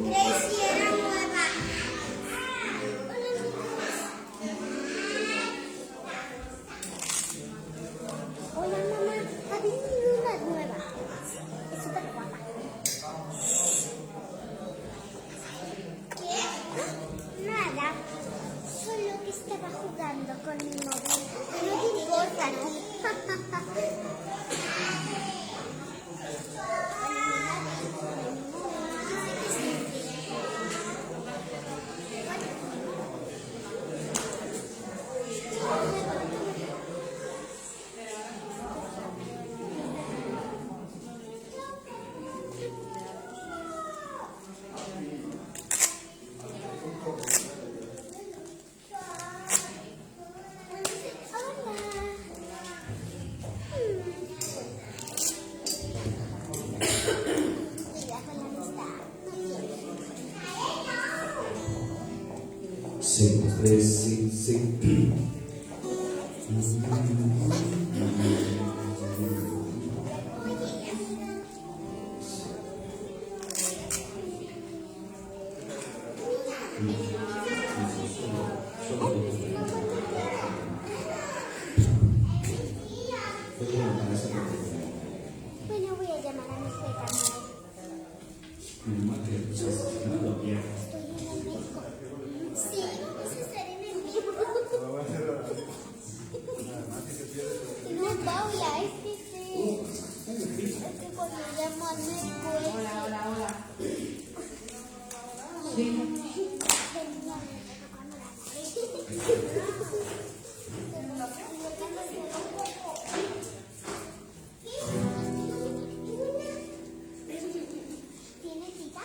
Gracie era nueva. Hola mamá, ha venido una nueva. Es súper guapa. ¿Qué? Nada. Solo que estaba jugando con mi móvil. No te importa, ¿no? Sí, sí, sí. Bueno, voy a llamar a mi jefa. Estoy en el médico. Sí, vamos a estar en el médico. No, Paula, es que cuando llamo al médico es... Hola. ¿Tienes cita?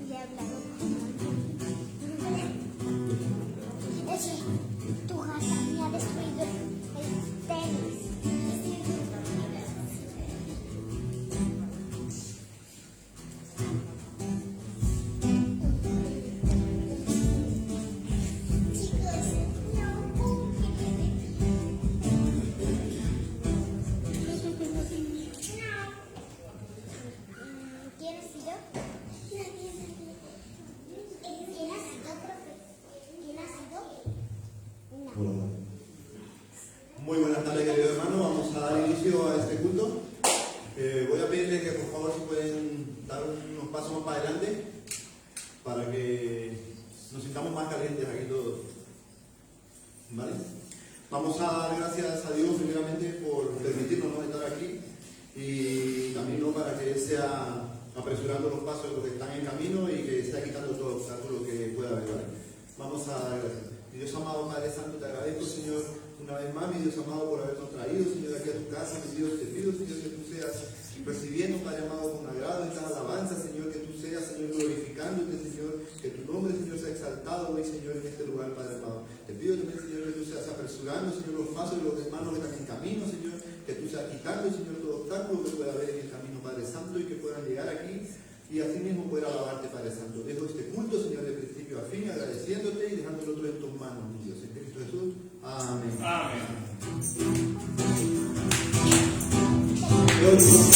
Le he hablado con tu gata me ha destruido el tenis. ¿Quién ha sido? ¿Quién ha sido, profe? ¿Quién ha sido? No. Hola. Muy buenas tardes, queridos hermanos. Vamos a dar inicio a este culto. Voy a pedirles que por favor si pueden dar unos pasos más para adelante para que nos sintamos más calientes aquí todos. ¿Vale? Vamos a dar gracias a Dios primeramente por permitirnos estar aquí y también para que Él sea apresurando los pasos de los que están en camino y que sea quitando todo obstáculo que pueda haber. ¿Vale? Vamos a dar gracias. Mi Dios amado, Padre Santo, te agradezco, Señor, una vez más, mi Dios amado, por habernos traído, Señor, aquí a tu casa. Mi Dios, te pido, Señor, que tú seas recibiendo, Padre amado, con agrado estas alabanzas, Señor, que tú seas, Señor, glorificándote, Señor, que tu nombre, Señor, sea exaltado hoy, Señor, en este lugar, Padre amado. Te pido también, Señor, que tú seas apresurando, Señor, los pasos de los hermanos que están en camino, Señor, que tú seas quitando, Señor, todo obstáculo que pueda haber en el camino, Padre Santo, y que puedan llegar aquí y así mismo poder alabarte, Padre Santo. Dejo este culto, Señor, de principio a fin, agradeciéndote y dejándolo todo en tus manos, mi Dios. En Cristo Jesús. Amén. Amén. Dios, Señor,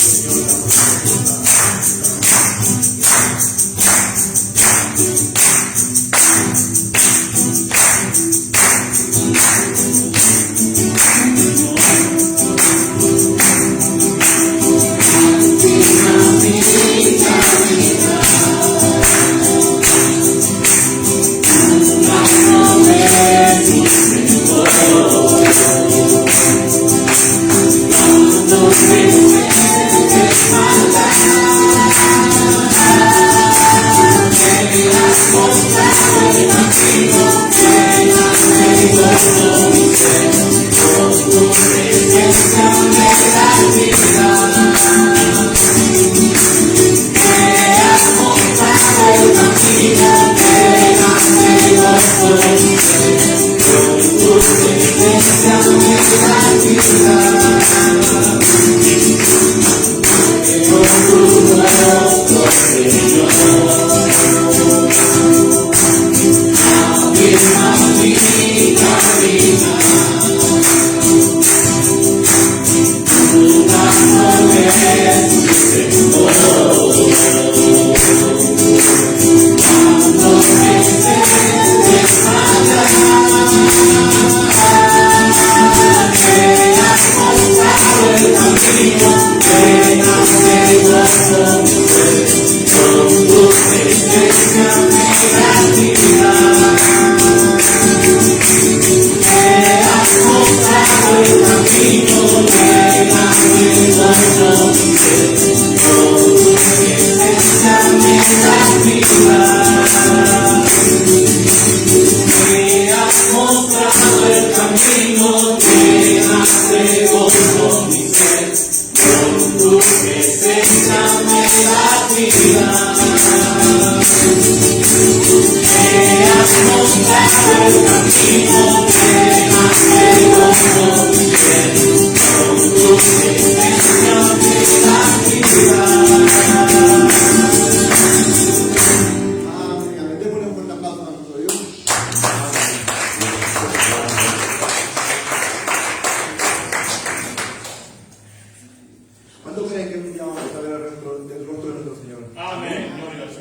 ¿Cuánto creen que un día vamos a ver el rostro de nuestro Señor? Amén.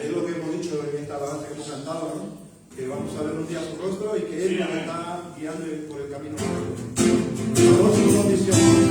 Es lo que hemos dicho en esta alabanza que hemos cantado, ¿no? Que vamos a ver un día su rostro y que Él nos está guiando por el camino correcto. Vamos a una misión,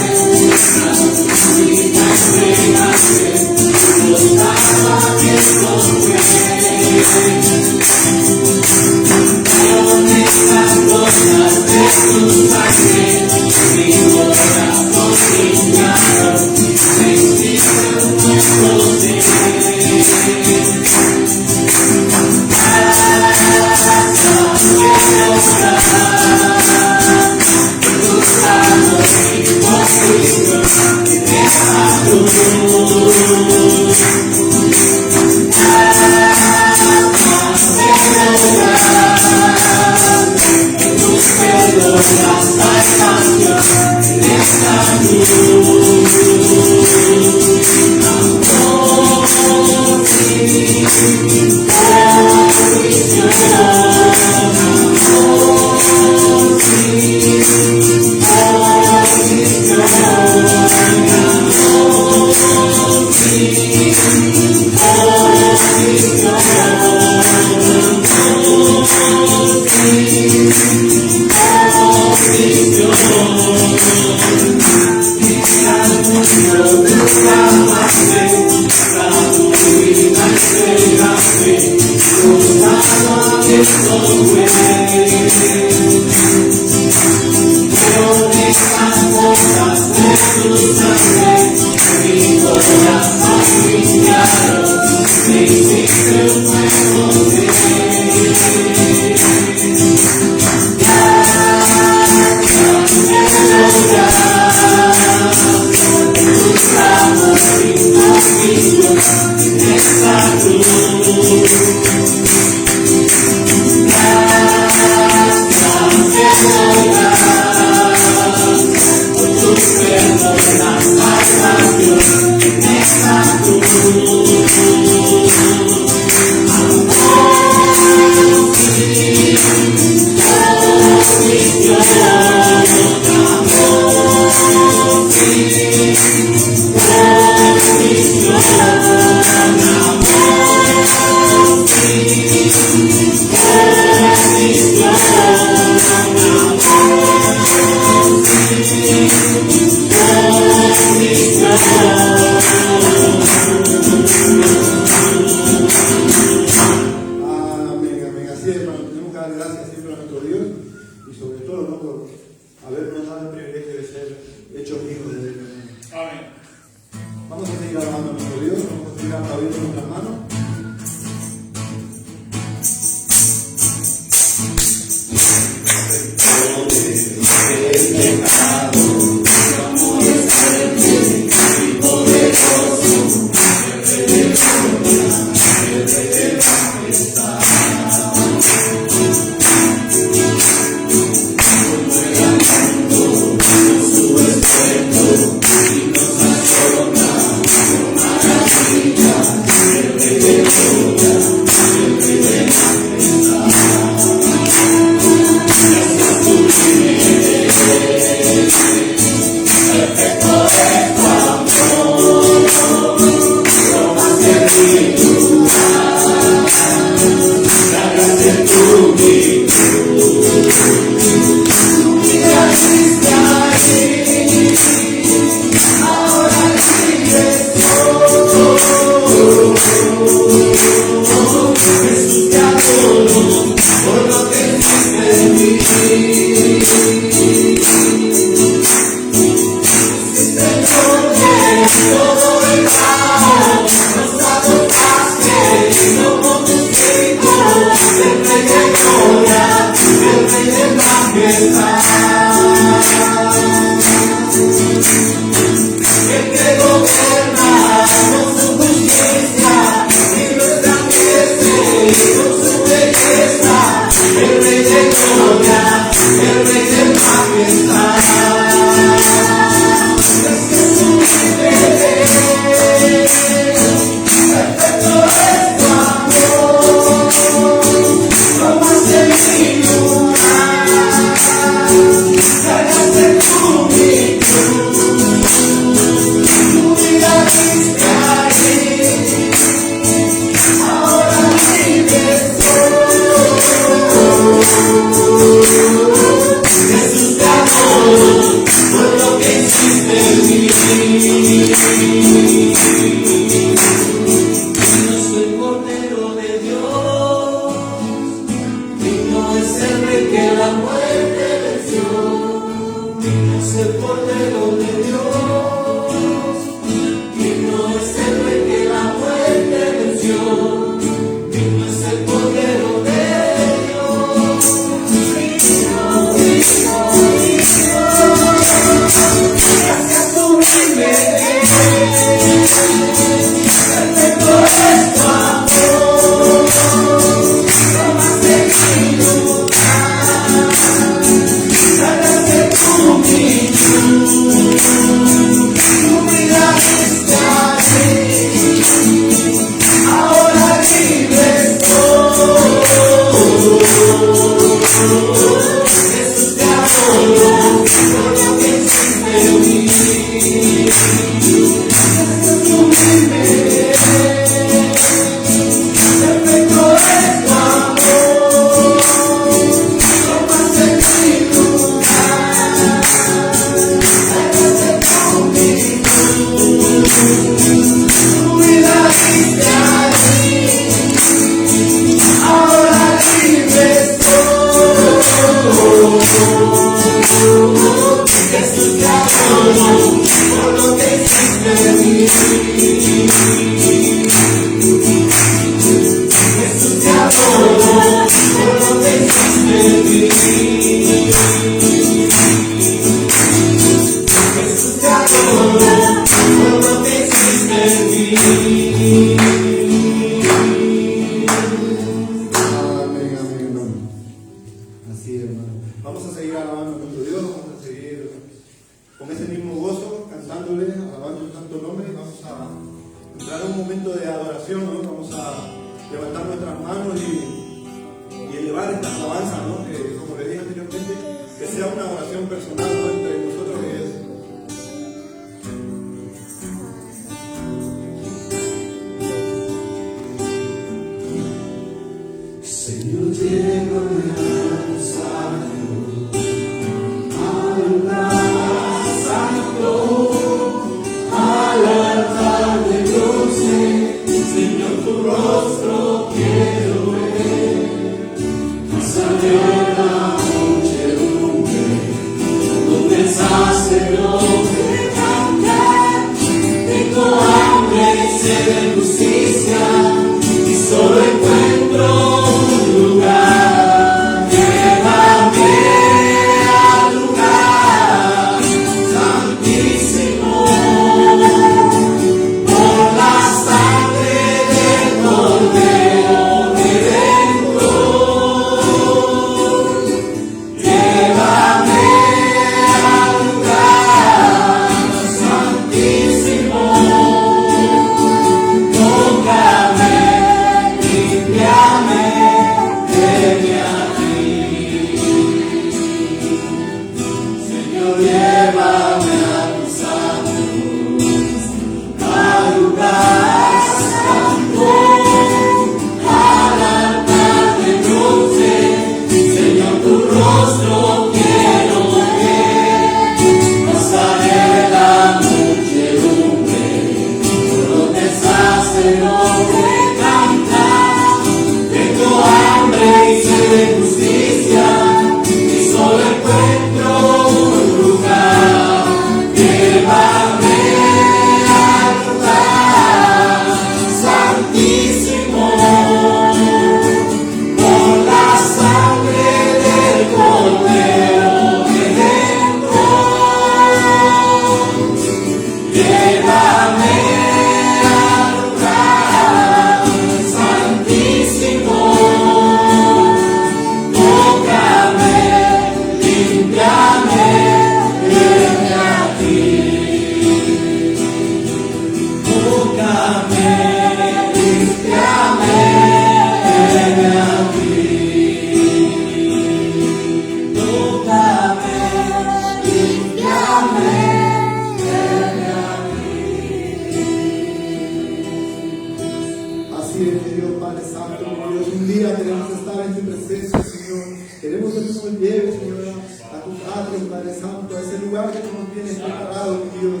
lleve, Señor, a tus atrios, Padre Santo, a ese lugar que tú nos tienes preparado, mi Dios.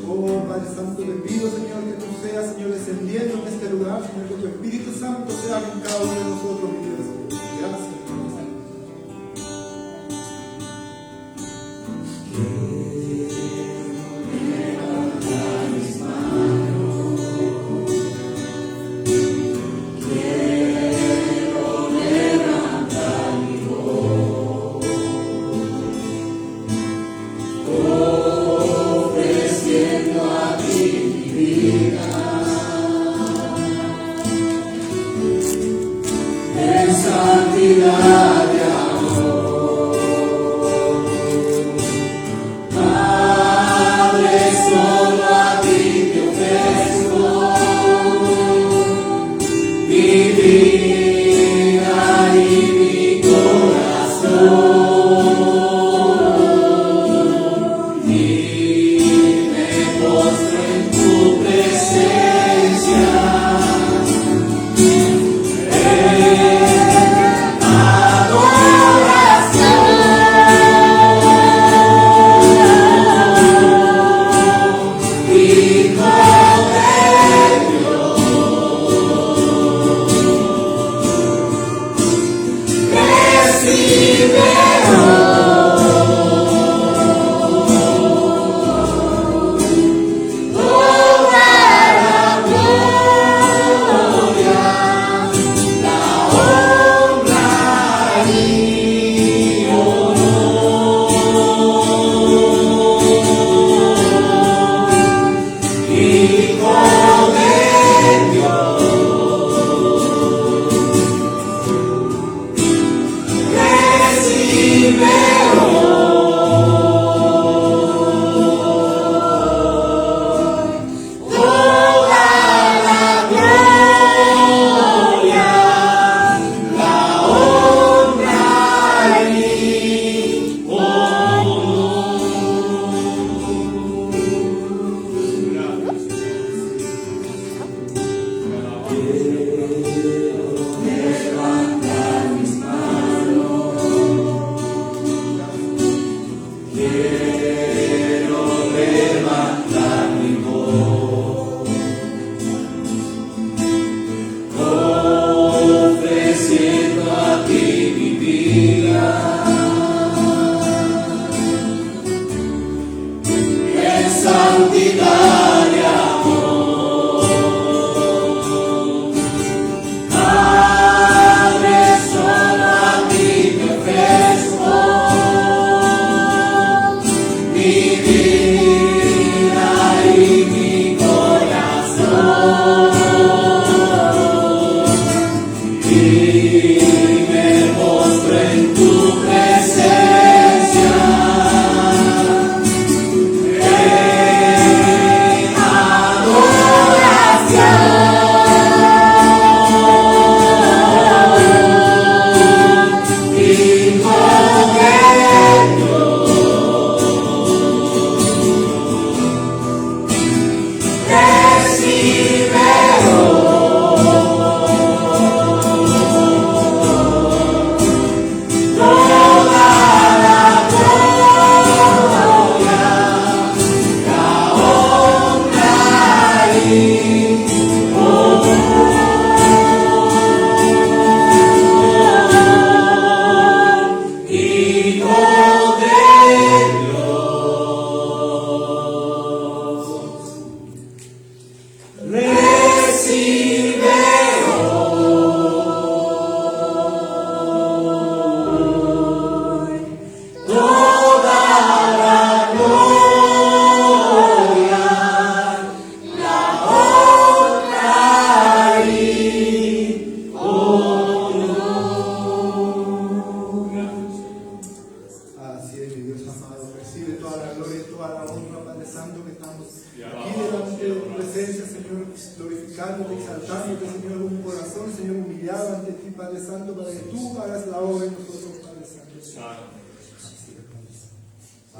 Oh, Padre Santo, te pido, Señor, que tú seas, Señor, descendiendo en este lugar, Señor, que tu Espíritu Santo sea con cada uno de nosotros, mi Dios. Gracias.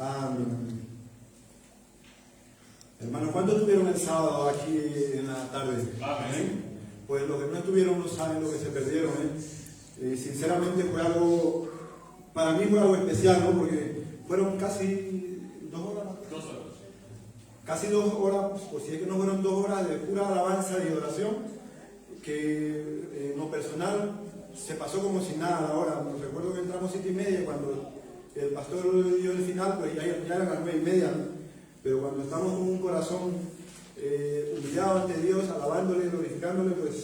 Amén. Hermanos, ¿cuántos estuvieron el sábado aquí en la tarde? Amén. Pues los que no estuvieron no saben lo que se perdieron. Sinceramente fue algo para mí fue algo especial, ¿no? Porque fueron casi 2 horas. Casi 2 horas, o si es que no fueron 2 horas de pura alabanza y oración, que en lo personal se pasó como si nada. Ahora, recuerdo que entramos 7:30, cuando el pastor dio el final, pues ya eran las 9:30, ¿no? Pero cuando estamos con un corazón humillado ante Dios, alabándole, glorificándole, pues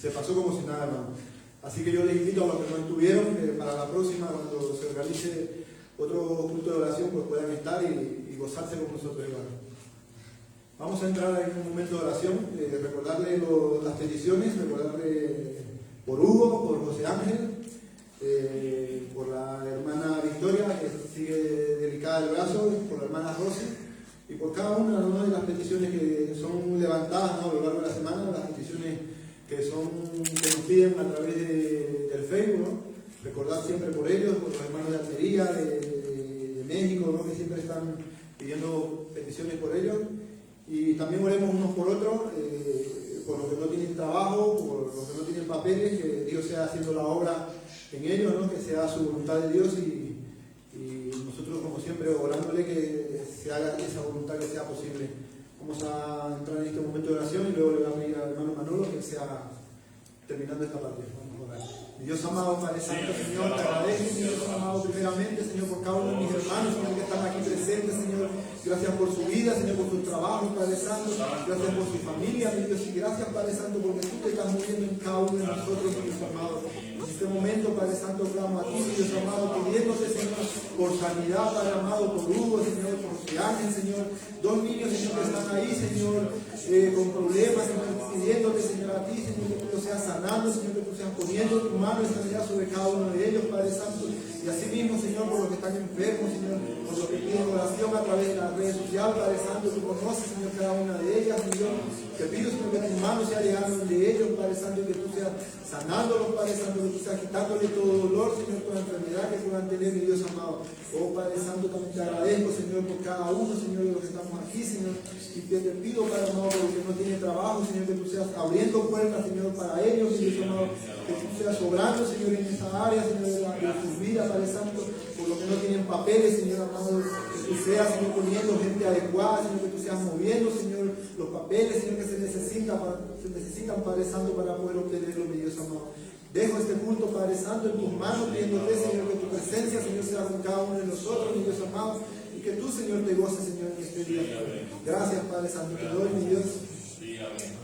se pasó como si nada, hermano. Así que yo les invito a los que no estuvieron, que para la próxima, cuando se organice otro culto de oración, pues puedan estar y gozarse con nosotros, hermano. Vamos a entrar en un momento de oración, recordarle las peticiones, recordarle por Hugo, por José Ángel, por la hermana Victoria, que sigue delicada del brazo, por la hermana Rosy, y por cada una de las peticiones que son levantadas, ¿no?, a lo largo de la semana, las peticiones que nos piden a través del Facebook, ¿no? Recordar siempre por ellos, por los hermanos de Almería, de México, ¿no?, que siempre están pidiendo peticiones por ellos. Y también oremos unos por otros, por los que no tienen trabajo, por los que no tienen papeles, que Dios sea haciendo la obra en ellos, ¿no?, que sea su voluntad de Dios y nosotros, como siempre, orándole que se haga esa voluntad, que sea posible. Vamos a entrar en este momento de oración y luego le voy a pedir al hermano Manolo que sea terminando esta parte. Vamos a orar. Mi Dios amado, Padre Santo, Señor, te agradezco, mi Dios amado, primeramente, Señor, por cada uno de mis hermanos, Señor, que están aquí presentes, Señor. Gracias por su vida, Señor, por su trabajo, Padre Santo. Gracias por su familia, mi Dios, y gracias, Padre Santo, porque tú te estás moviendo en cada uno de nosotros, mi Dios amado. En este momento, Padre Santo, clamo a ti, mi Dios amado, pidiéndote, Señor, por sanidad, Padre amado, por Hugo, Señor, por su ángel, Señor. 2 niños, Señor, que están ahí, Señor, con problemas, Señor, pidiéndote, Señor, a ti, Señor, que tú los seas sanando, Señor, que tú seas poniendo tu mano de sanidad sobre cada uno de ellos, Padre Santo. Y así mismo, Señor, por los que están enfermos, Señor, por los que piden oración a través de las redes sociales, Padre Santo, tú conoces, Señor, cada una de ellas, Señor. Te pido, Señor, que tu mano sea llegando de ellos, Padre Santo, y que tú seas sanándolos, Padre Santo, que tú seas quitándole todo dolor, Señor, toda enfermedad que puedan tener, mi Dios amado. Oh, Padre Santo, también te agradezco, Señor, por cada uno, Señor, de los que estamos aquí, Señor. Y te pido, Padre amado, por los que no tienen trabajo, Señor, que tú seas abriendo puertas, Señor, para ellos, mi Dios amado. Que tú seas obrando, Señor, en esa área, Señor, de sus vidas, Padre Santo. Por los que no tienen papeles, Señor, amado, que tú seas, Señor, poniendo gente adecuada, Señor, que tú seas moviendo, Señor, los papeles, Señor, que se necesitan, Padre Santo, para poder obtenerlo, mi Dios amado. Dejo este culto, Padre Santo, en tus manos, pidiéndote, Señor, que tu presencia, Señor, sea con cada uno de nosotros, mi Dios amado, y que tú, Señor, te goces, Señor, en este día. Gracias, Padre Santo, te doy, mi Dios. Sí, amén.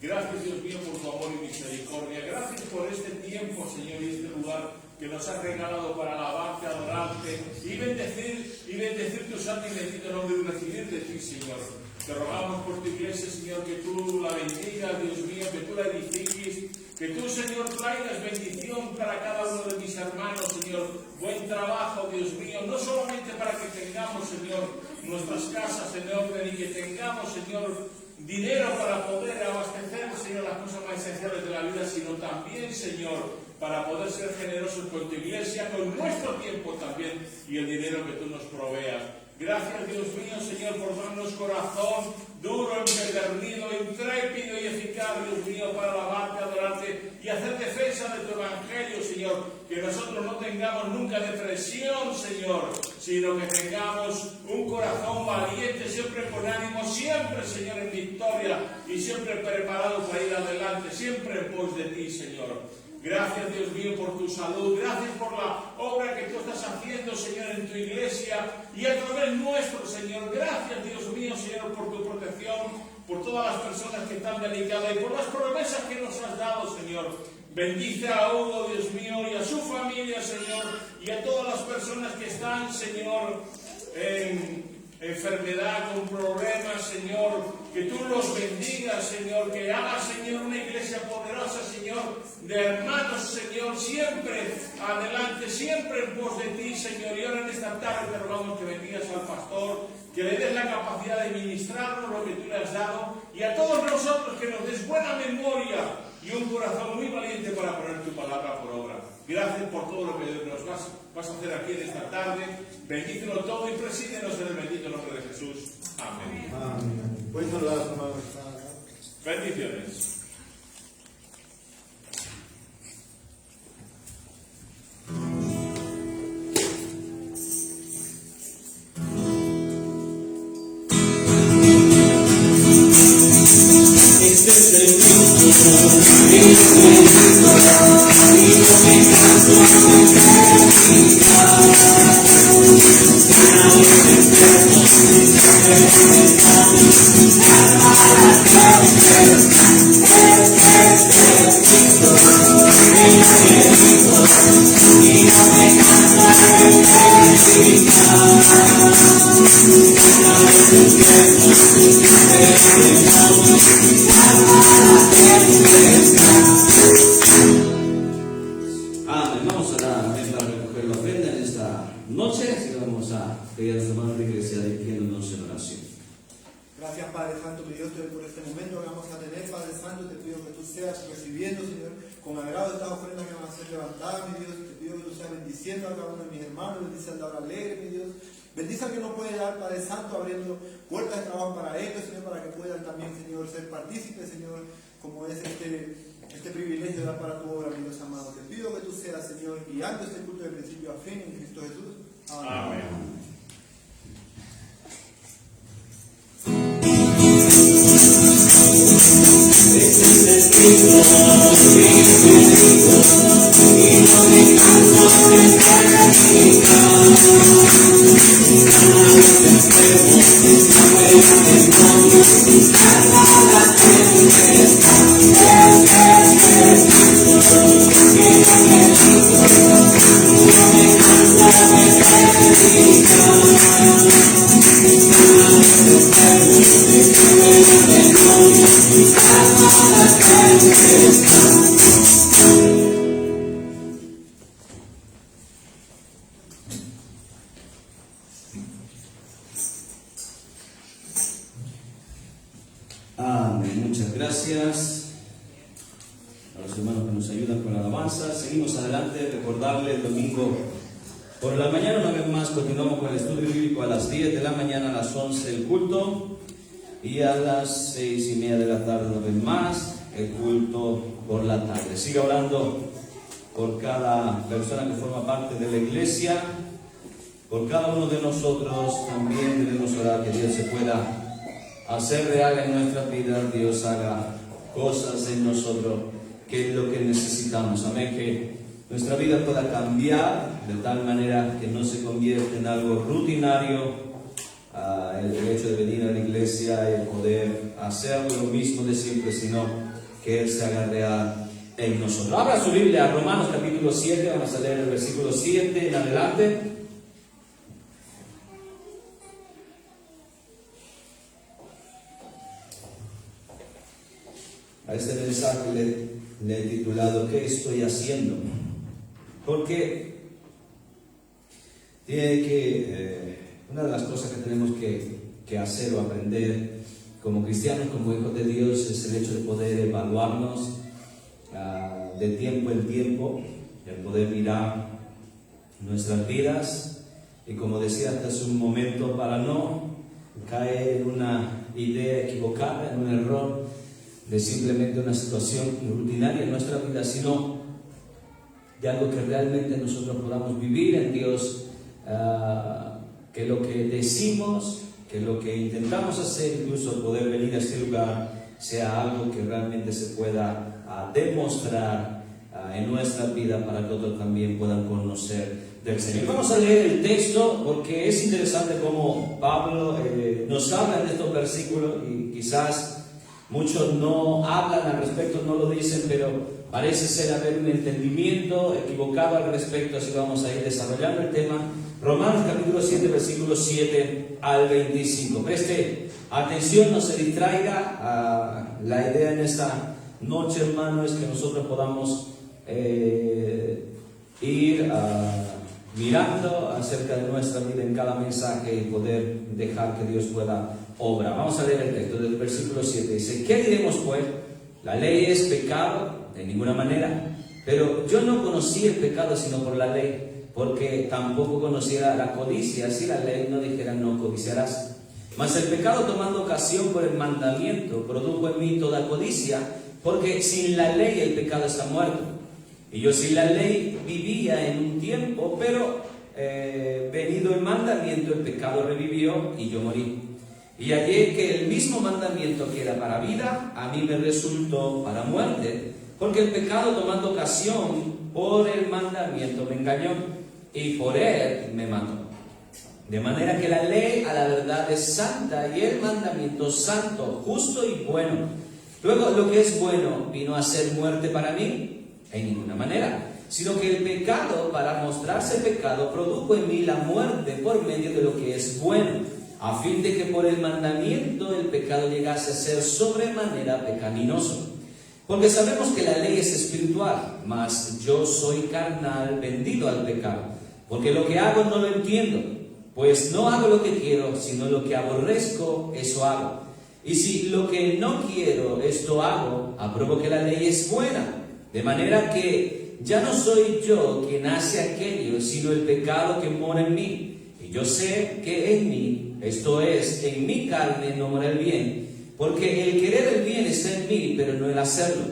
Gracias, Dios mío, por tu amor y misericordia. Gracias por este tiempo, Señor, y este lugar que nos has regalado para alabarte, adorarte y bendecir tu santo y bendito nombre y recibir de ti, Señor. Te rogamos por tu iglesia, Señor, que tú la bendigas, Dios mío, que tú la edifiques, que tú, Señor, traigas bendición para cada uno de mis hermanos, Señor. Buen trabajo, Dios mío, no solamente para que tengamos, Señor, nuestras casas en orden y que tengamos, Señor, dinero para poder abastecer, Señor, las cosas más esenciales de la vida, sino también, Señor, para poder ser generosos con tu iglesia, con nuestro tiempo también y el dinero que tú nos proveas. Gracias, Dios mío, Señor, por darnos corazón duro, empedernido, intrépido y eficaz, Dios mío, para alabarte, adorarte y hacer defensa de tu evangelio, Señor. Que nosotros no tengamos nunca depresión, Señor, sino que tengamos un corazón valiente, siempre con ánimo, siempre, Señor, en victoria y siempre preparado para ir adelante, siempre en pos de ti, Señor. Gracias, Dios mío, por tu salud. Gracias por la obra que tú estás haciendo, Señor, en tu iglesia y a través nuestro, Señor. Gracias, Dios mío, Señor, por tu protección, por todas las personas que están delicadas y por las promesas que nos has dado, Señor. Bendice a Hugo, Dios mío, y a su familia, Señor, y a todas las personas que están, Señor, en enfermedad, con problemas, Señor, que tú los bendigas, Señor, que hagas, Señor, una iglesia poderosa, Señor, de hermanos, Señor, siempre adelante, siempre en pos de ti, Señor. Y ahora en esta tarde te rogamos que bendigas al pastor, que le des la capacidad de ministrarnos lo que tú le has dado, y a todos nosotros que nos des buena memoria y un corazón muy valiente para poner tu palabra por obra. Gracias por todo lo que nos vas a hacer aquí en esta tarde. Bendícelo todo y presídenos en el bendito nombre de Jesús. Amén. Amén. Puedes hablar, hermano. Bendiciones. noche, así que vamos a pedir a los hermanos de la iglesia de que nos en oración. Gracias, Padre Santo, mi Dios, te doy por este momento que vamos a tener, Padre Santo. Te pido que tú seas recibiendo, Señor, con agrado esta ofrenda que van a ser levantada, mi Dios. Te pido que tú seas bendiciendo a cada uno de mis hermanos, bendice al dador alegre, mi Dios. Bendice al que nos puede dar, Padre Santo, abriendo puertas de trabajo para ellos, Señor, para que puedan también, Señor, ser partícipes, Señor, como es este privilegio de dar para tu obra, mi Dios amado. Te pido que tú seas, Señor, guiando este culto de principio a fin en Cristo Jesús. Amén. Amén. Amén. Muchas gracias a los hermanos que nos ayudan con la alabanza. Seguimos adelante. Recordarle el domingo por la mañana, una vez más, continuamos con el estudio bíblico a las 10 de la mañana, a las 11 el culto, y a las 6:30 de la tarde, una vez más, el culto por la tarde. Siga orando por cada persona que forma parte de la iglesia, por cada uno de nosotros. También debemos orar que Dios se pueda hacer real en nuestra vida, Dios haga cosas en nosotros, que es lo que necesitamos. Amén, que nuestra vida pueda cambiar de tal manera que no se convierta en algo rutinario, el hecho de venir a la iglesia y poder hacer lo mismo de siempre, sino que Él se haga real en nosotros. Abra su Biblia a Romanos capítulo 7, vamos a leer el versículo 7 en adelante. A este mensaje le he titulado ¿Qué estoy haciendo? Porque una de las cosas que tenemos que hacer o aprender como cristianos, como hijos de Dios, es el hecho de poder evaluarnos de tiempo en tiempo, el poder mirar nuestras vidas y, como decía hasta hace un momento, para no caer en una idea equivocada, en un error de simplemente una situación rutinaria en nuestra vida, sino de algo que realmente nosotros podamos vivir en Dios, que lo que decimos, que lo que intentamos hacer, incluso poder venir a este lugar, sea algo que realmente se pueda demostrar en nuestra vida para que otros también puedan conocer del Señor. Vamos a leer el texto porque es interesante cómo Pablo nos habla en estos versículos, y quizás muchos no hablan al respecto, no lo dicen, pero parece ser haber un entendimiento equivocado al respecto, así que vamos a ir desarrollando el tema. Romanos capítulo 7, versículos 7 al 25. Preste atención, no se distraiga. La idea en esta noche, hermano, es que nosotros podamos ir mirando acerca de nuestra vida en cada mensaje y poder dejar que Dios pueda obrar. Vamos a leer el texto del versículo 7. Dice: ¿Qué diremos pues? ¿La ley es pecado? De ninguna manera. Pero yo no conocí el pecado sino por la ley, porque tampoco conociera la codicia si la ley no dijera no codiciarás. Mas el pecado, tomando ocasión por el mandamiento, produjo en mí toda codicia, porque sin la ley el pecado está muerto. Y yo sin la ley vivía en un tiempo, pero venido el mandamiento, el pecado revivió y yo morí. Y hallé que el mismo mandamiento que era para vida, a mí me resultó para muerte, porque el pecado, tomando ocasión por el mandamiento, me engañó y por él me mató. De manera que la ley a la verdad es santa y el mandamiento santo, justo y bueno. Luego, lo que es bueno vino a ser muerte para mí, en ninguna manera, sino que el pecado, para mostrarse pecado, produjo en mí la muerte por medio de lo que es bueno, a fin de que por el mandamiento el pecado llegase a ser sobremanera pecaminoso. Porque sabemos que la ley es espiritual, mas yo soy carnal, vendido al pecado. porque lo que hago no lo entiendo, pues no hago lo que quiero, sino lo que aborrezco, eso hago. Y si lo que no quiero, esto hago, apruebo que la ley es buena, de manera que ya no soy yo quien hace aquello, sino el pecado que mora en mí. Y yo sé que en mí, esto es, en mi carne no mora el bien, porque el querer el bien está en mí, pero no el hacerlo.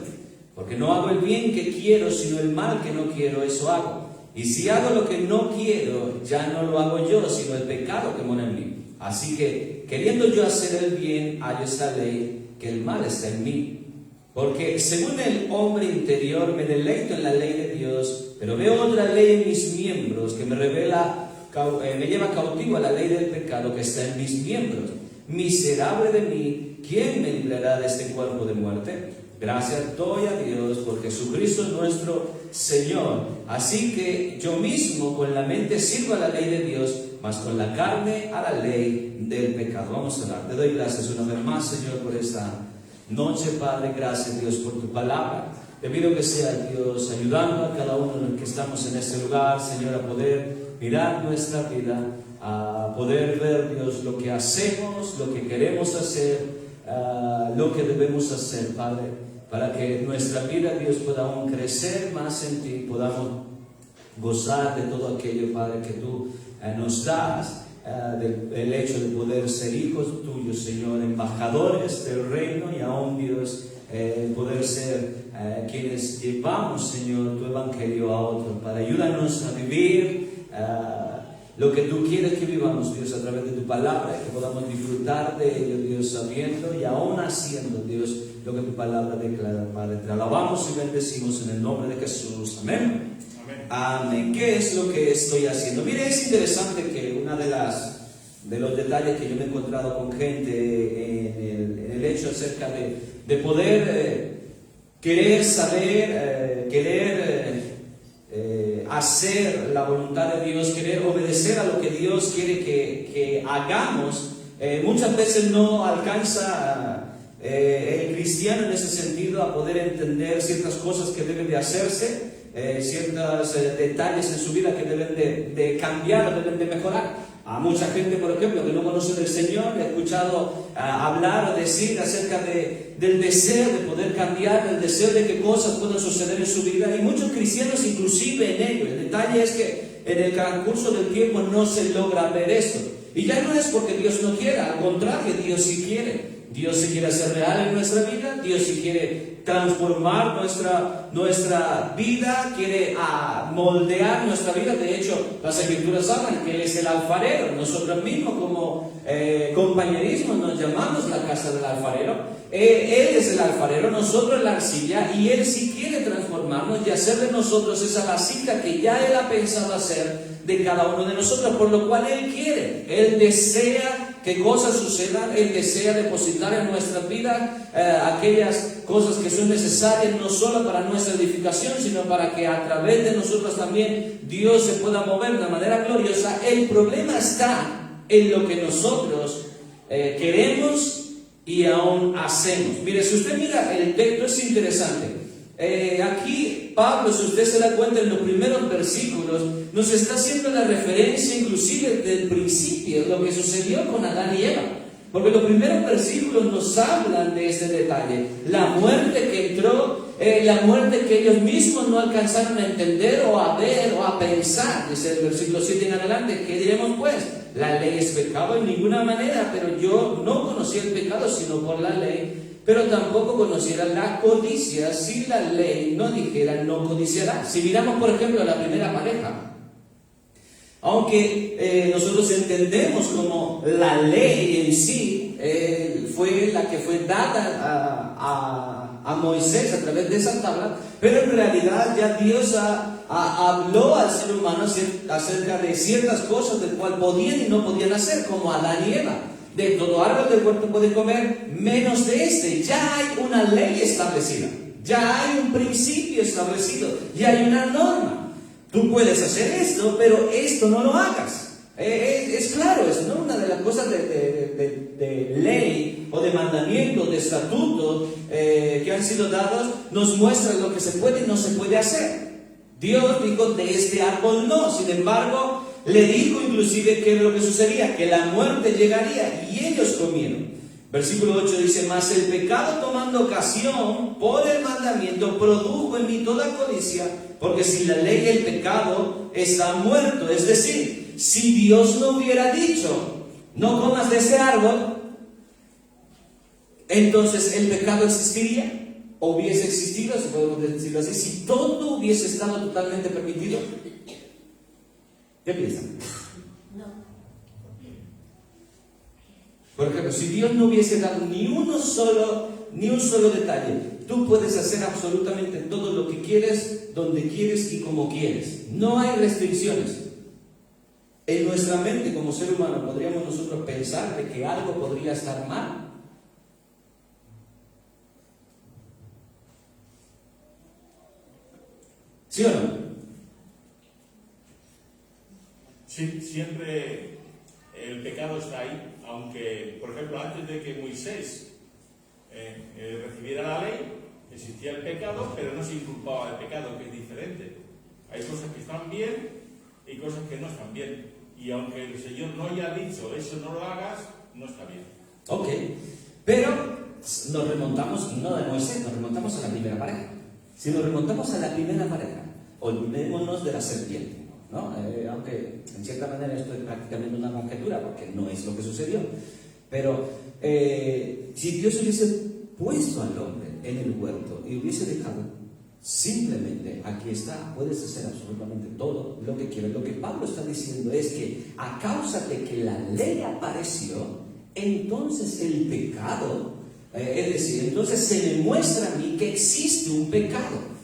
Porque no hago el bien que quiero, sino el mal que no quiero, eso hago. Y si hago lo que no quiero, ya no lo hago yo, sino el pecado que mora en mí. Así que, queriendo yo hacer el bien, hallo esta ley, que el mal está en mí. Porque según el hombre interior me deleito en la ley de Dios, pero veo otra ley en mis miembros que me lleva cautivo a la ley del pecado que está en mis miembros. Miserable de mí, ¿quién me librará de este cuerpo de muerte? Gracias doy a Dios por Jesucristo nuestro Señor. Así que yo mismo con la mente sirvo a la ley de Dios, mas con la carne a la ley del pecado. Vamos a orar. Te doy gracias una vez más, Señor, por esta noche, Padre. Gracias, Dios, por tu palabra. Te pido que sea, Dios, ayudando a cada uno de los que estamos en este lugar, Señor, a poder mirar nuestra vida, a poder ver, Dios, lo que hacemos, lo que queremos hacer, lo que debemos hacer, Padre, para que nuestra vida, Dios, pueda aún crecer más en ti, podamos gozar de todo aquello, Padre, que tú nos das, del hecho de poder ser hijos tuyos, Señor, embajadores del reino y aún, Dios, poder ser quienes llevamos, Señor, tu evangelio a otros. Padre, ayúdanos a vivir lo que tú quieres que vivamos, Dios, a través de tu palabra, y que podamos disfrutar de ello, Dios, sabiendo y aún haciendo, Dios, lo que tu palabra declara, Padre. Te alabamos y bendecimos en el nombre de Jesús. Amén. Amén. ¿Qué es lo que estoy haciendo? Mire, es interesante que una de los detalles que yo me he encontrado con gente en el hecho acerca de poder querer saber, hacer la voluntad de Dios, querer obedecer a lo que Dios quiere que hagamos, muchas veces no alcanza el cristiano en ese sentido a poder entender ciertas cosas que deben de hacerse, ciertos detalles en su vida que deben de cambiar o deben de mejorar. A mucha gente, por ejemplo, que no conoce del Señor, le he escuchado hablar o decir acerca del deseo de poder cambiar, del deseo de que cosas puedan suceder en su vida, y muchos cristianos inclusive en ello. El detalle es que en el transcurso del tiempo no se logra ver esto. Y ya no es porque Dios no quiera, al contrario, Dios sí quiere. Dios sí quiere hacer real en nuestra vida, Dios sí quiere transformar nuestra vida, quiere moldear nuestra vida. De hecho, las Escrituras hablan que Él es el alfarero. Nosotros mismos como compañerismo nos llamamos la casa del alfarero. Él es el alfarero, nosotros la arcilla, y Él sí quiere transformarnos y hacer de nosotros esa vasija que ya Él ha pensado hacer de cada uno de nosotros, por lo cual Él quiere, Él desea que cosas sucedan, Él desea depositar en nuestra vida aquellas cosas que son necesarias no solo para nuestra edificación, sino para que a través de nosotros también Dios se pueda mover de una manera gloriosa. El problema está en lo que nosotros queremos y aún hacemos. Mire, si usted mira el texto, es interesante. Aquí Pablo, si usted se da cuenta en los primeros versículos, nos está haciendo la referencia inclusive del principio, lo que sucedió con Adán y Eva. Porque los primeros versículos nos hablan de este detalle. La muerte que entró, la muerte que ellos mismos no alcanzaron a entender o a ver o a pensar. Dice el versículo 7 en adelante, ¿qué diremos pues? La ley es pecado en ninguna manera, pero yo no conocí el pecado sino por la ley. Pero tampoco conociera la codicia si la ley no dijera no codiciarás. Si miramos, por ejemplo, a la primera pareja, aunque nosotros entendemos como la ley en sí fue la que fue dada a Moisés a través de esa tabla, pero en realidad ya Dios habló al ser humano acerca de ciertas cosas del cual podían y no podían hacer, como Adán y Eva. De todo árbol del huerto pueden comer, menos de este. Ya hay una ley establecida, ya hay un principio establecido, ya hay una norma. Tú puedes hacer esto, pero esto no lo hagas. Es claro, es ¿no? Una de las cosas de ley o de mandamiento, de estatuto que han sido dados, nos muestra lo que se puede y no se puede hacer. Dios dijo, de este árbol no. Sin embargo, le dijo inclusive que lo que sucedía, que la muerte llegaría, y ellos comieron. Versículo 8 dice, mas el pecado tomando ocasión por el mandamiento produjo en mí toda codicia, porque sin la ley el pecado está muerto. Es decir, si Dios no hubiera dicho, no comas de ese árbol, entonces el pecado existiría, o hubiese existido, si podemos decirlo así, si todo hubiese estado totalmente permitido. ¿Qué piensan? Por ejemplo, si Dios no hubiese dado ni un solo detalle, tú puedes hacer absolutamente todo lo que quieres, donde quieres y como quieres. No hay restricciones. En nuestra mente como ser humano podríamos nosotros pensar de que algo podría estar mal. ¿Sí o no? Sí, siempre el pecado está ahí, aunque, por ejemplo, antes de que Moisés recibiera la ley, existía el pecado, pero no se inculpaba del pecado, que es diferente. Hay cosas que están bien y cosas que no están bien. Y aunque el Señor no haya dicho, eso no lo hagas, no está bien. Ok, pero nos remontamos, no de Moisés, nos remontamos a la primera pareja. Si nos remontamos a la primera pareja, olvidémonos de la serpiente, ¿no? Aunque en cierta manera esto es prácticamente una conjetura, porque no es lo que sucedió. Pero si Dios hubiese puesto al hombre en el huerto y hubiese dejado simplemente, aquí está, puedes hacer absolutamente todo lo que quieras. Lo que Pablo está diciendo es que a causa de que la ley apareció, entonces el pecado, es decir, entonces se me muestra a mí que existe un pecado.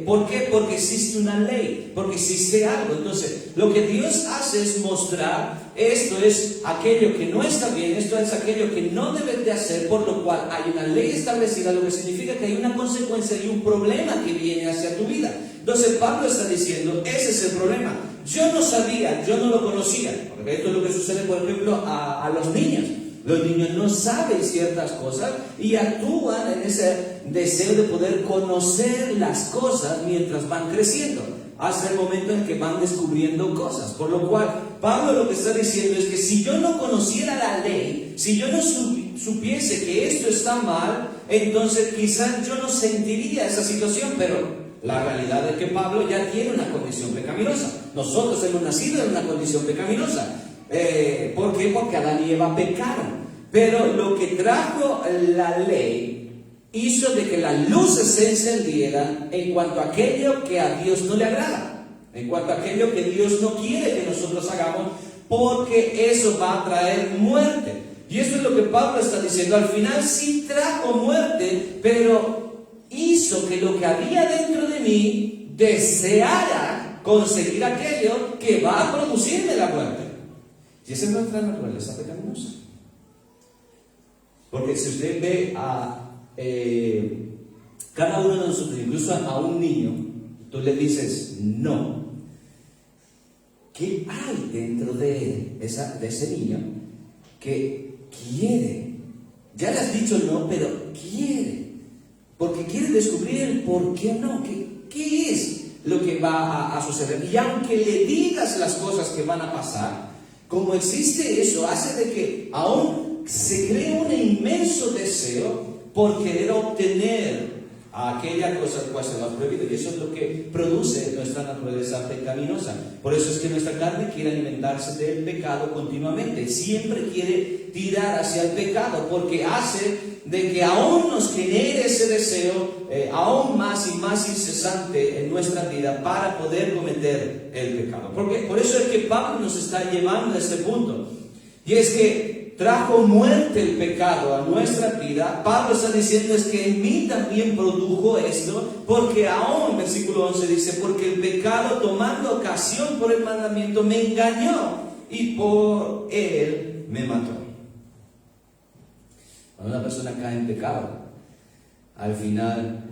¿Por qué? Porque existe una ley, porque existe algo. Entonces, lo que Dios hace es mostrar, esto es aquello que no está bien, esto es aquello que no debes de hacer, por lo cual hay una ley establecida, lo que significa que hay una consecuencia y un problema que viene hacia tu vida. Entonces, Pablo está diciendo, ese es el problema. Yo no sabía, yo no lo conocía, porque esto es lo que sucede, por ejemplo, a los niños. Los niños no saben ciertas cosas y actúan en ese deseo de poder conocer las cosas mientras van creciendo, hasta el momento en que van descubriendo cosas. Por lo cual, Pablo lo que está diciendo es que si yo no conociera la ley, si yo no supiese que esto está mal, entonces quizás yo no sentiría esa situación, pero la realidad es que Pablo ya tiene una condición pecaminosa. Nosotros hemos nacido en una condición pecaminosa. ¿Por qué? Porque Adán y Eva pecaron. Pero lo que trajo la ley hizo de que las luces se encendieran en cuanto a aquello que a Dios no le agrada, en cuanto a aquello que Dios no quiere que nosotros hagamos, porque eso va a traer muerte. Y eso es lo que Pablo está diciendo. Al final sí trajo muerte, pero hizo que lo que había dentro de mí deseara conseguir aquello que va a producirme la muerte. Y esa es nuestra naturaleza pecaminosa. Porque si usted ve a cada uno de nosotros, incluso a un niño, tú le dices no, ¿qué hay dentro de ese niño que quiere? Ya le has dicho no, pero quiere. Porque quiere descubrir el por qué no, qué es lo que va a suceder. Y aunque le digas las cosas que van a pasar, como existe eso, hace de que aún se cree un inmenso deseo por querer obtener aquella cosa cual se nos ha prohibido. Y eso es lo que produce nuestra naturaleza pecaminosa. Por eso es que nuestra carne quiere alimentarse del pecado continuamente. Siempre quiere tirar hacia el pecado, porque hace de que aún nos genere ese deseo aún más y más incesante en nuestra vida para poder cometer el pecado. Porque por eso es que Pablo nos está llevando a este punto. Y es que trajo muerte el pecado a nuestra vida. Pablo está diciendo es que en mí también produjo esto, porque aún, versículo 11 dice, porque el pecado tomando ocasión por el mandamiento me engañó y por él me mató. Cuando una persona cae en pecado, al final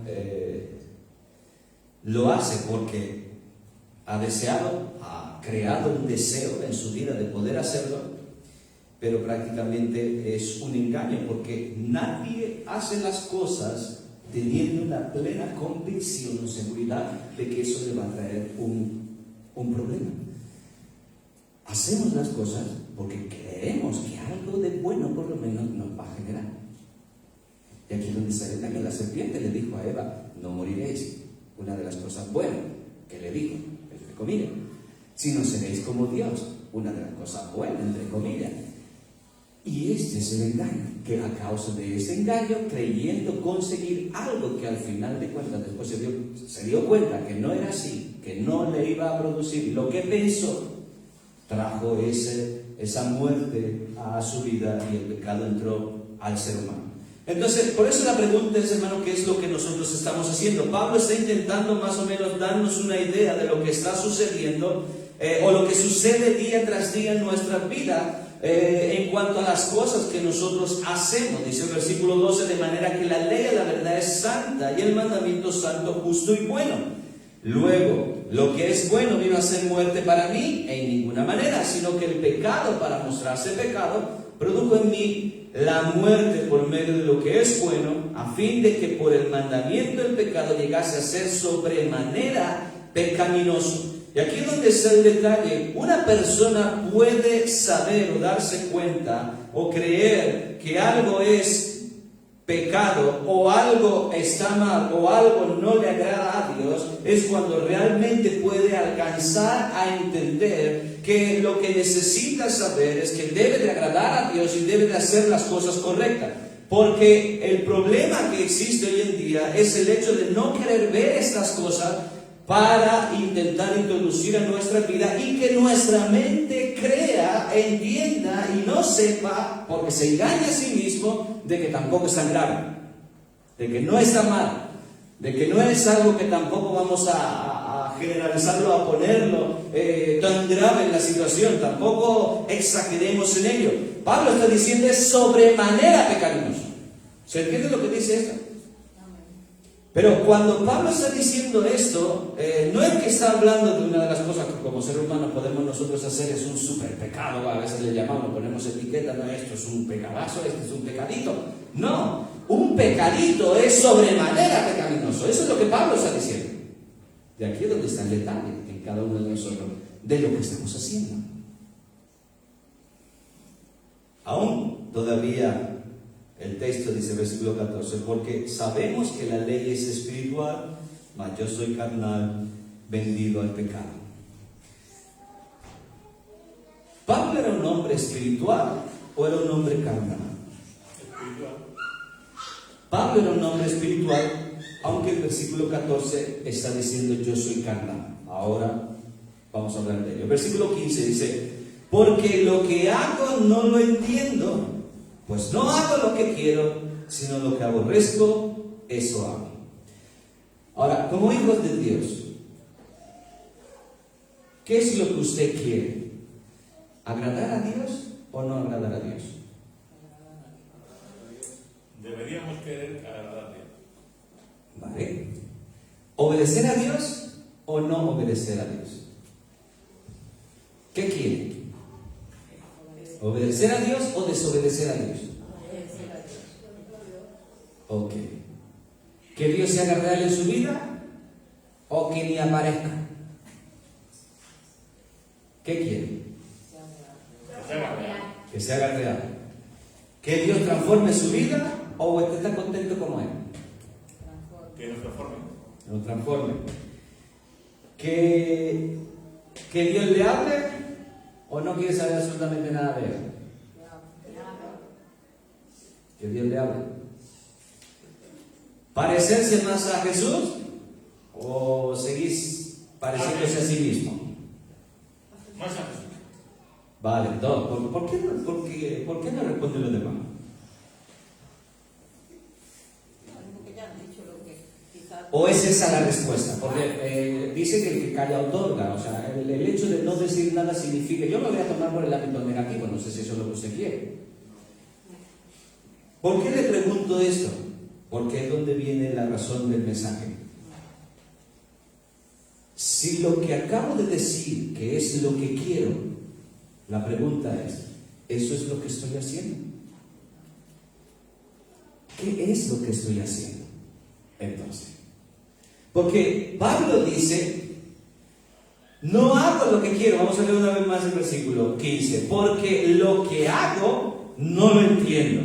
lo hace porque ha deseado, ha creado un deseo en su vida de poder hacerlo, pero prácticamente es un engaño, porque nadie hace las cosas teniendo una plena convicción o seguridad de que eso le va a traer un problema. Hacemos las cosas porque creemos que algo de bueno por lo menos nos va a generar. Y aquí es donde sale también la serpiente, le dijo a Eva, no moriréis. Una de las cosas buenas que le dijo, entre comillas, sino seréis como Dios. Una de las cosas buenas, entre comillas. Y este es el engaño, que a causa de ese engaño, creyendo conseguir algo que al final de cuentas después se dio cuenta que no era así, que no le iba a producir lo que pensó, trajo esa muerte a su vida y el pecado entró al ser humano. Entonces, por eso la pregunta es, hermano, ¿qué es lo que nosotros estamos haciendo? Pablo está intentando más o menos darnos una idea de lo que está sucediendo o lo que sucede día tras día en nuestra vida en cuanto a las cosas que nosotros hacemos. Dice el versículo 12, de manera que la ley de la verdad es santa y el mandamiento santo, justo y bueno. Luego, lo que es bueno vino a ser muerte para mí en ninguna manera, sino que el pecado, para mostrarse pecado, produjo en mí la muerte por medio de lo que es bueno, a fin de que por el mandamiento el pecado llegase a ser sobremanera pecaminoso. Y aquí es donde está el detalle. Una persona puede saber o darse cuenta o creer que algo es pecado o algo está mal o algo no le agrada a Dios, es cuando realmente puede alcanzar a entender que lo que necesita saber es que debe de agradar a Dios y debe de hacer las cosas correctas. Porque el problema que existe hoy en día es el hecho de no querer ver estas cosas para intentar introducir a nuestra vida y que nuestra mente crea, entienda y no sepa, porque se engaña a sí mismo, de que tampoco es tan grave, de que no está mal, de que no es algo que tampoco vamos a generalizarlo, a ponerlo tan grave en la situación, tampoco exageremos en ello. Pablo está diciendo es sobremanera pecaminoso. ¿Se entiende lo que dice esto? Pero cuando Pablo está diciendo esto, no es que está hablando de una de las cosas que como ser humano podemos nosotros hacer, es un super pecado, a veces le llamamos, ponemos etiqueta, no, esto es un pecadazo, esto es un pecadito. No, un pecadito es sobremanera pecaminoso, eso es lo que Pablo está diciendo. De aquí es donde está el detalle en cada uno de nosotros, de lo que estamos haciendo. Aún todavía el texto dice, versículo 14, porque sabemos que la ley es espiritual, mas yo soy carnal, vendido al pecado. ¿Pablo era un hombre espiritual o era un hombre carnal? Espiritual. Pablo era un hombre espiritual, aunque el versículo 14 está diciendo yo soy carnal. Ahora vamos a hablar de ello. El versículo 15 dice, porque lo que hago no lo entiendo, pues no hago lo que quiero, sino lo que aborrezco, eso hago. Ahora, como hijos de Dios, ¿qué es lo que usted quiere? ¿Agradar a Dios o no agradar a Dios? Deberíamos querer agradar a Dios. ¿Vale? ¿Obedecer a Dios o no obedecer a Dios? ¿Qué quiere? ¿Obedecer a Dios o desobedecer a Dios? Ok. ¿Que Dios se haga real en su vida o que ni aparezca? ¿Qué quiere? Que se haga real. ¿Que Dios transforme su vida o usted está contento como Él? Que nos transforme. Nos transforme. ¿Que Dios le hable o no quiere saber absolutamente nada de Él? Que Dios le hable. ¿Parecerse más a Jesús o seguís pareciéndose a sí mismo? Más a Jesús. Vale, entonces, ¿por qué no responden los demás? ¿O es esa la respuesta? Porque dice que el que calla otorga, o sea, el hecho de no decir nada significa, yo lo voy a tomar por el ámbito negativo, no sé si eso es lo que usted quiere. ¿Por qué le pregunto esto? Porque es donde viene la razón del mensaje. Si lo que acabo de decir, que es lo que quiero, la pregunta es, ¿eso es lo que estoy haciendo? ¿Qué es lo que estoy haciendo? entonces. Porque Pablo dice, no hago lo que quiero. Vamos a leer una vez más el versículo 15. Porque lo que hago no lo entiendo.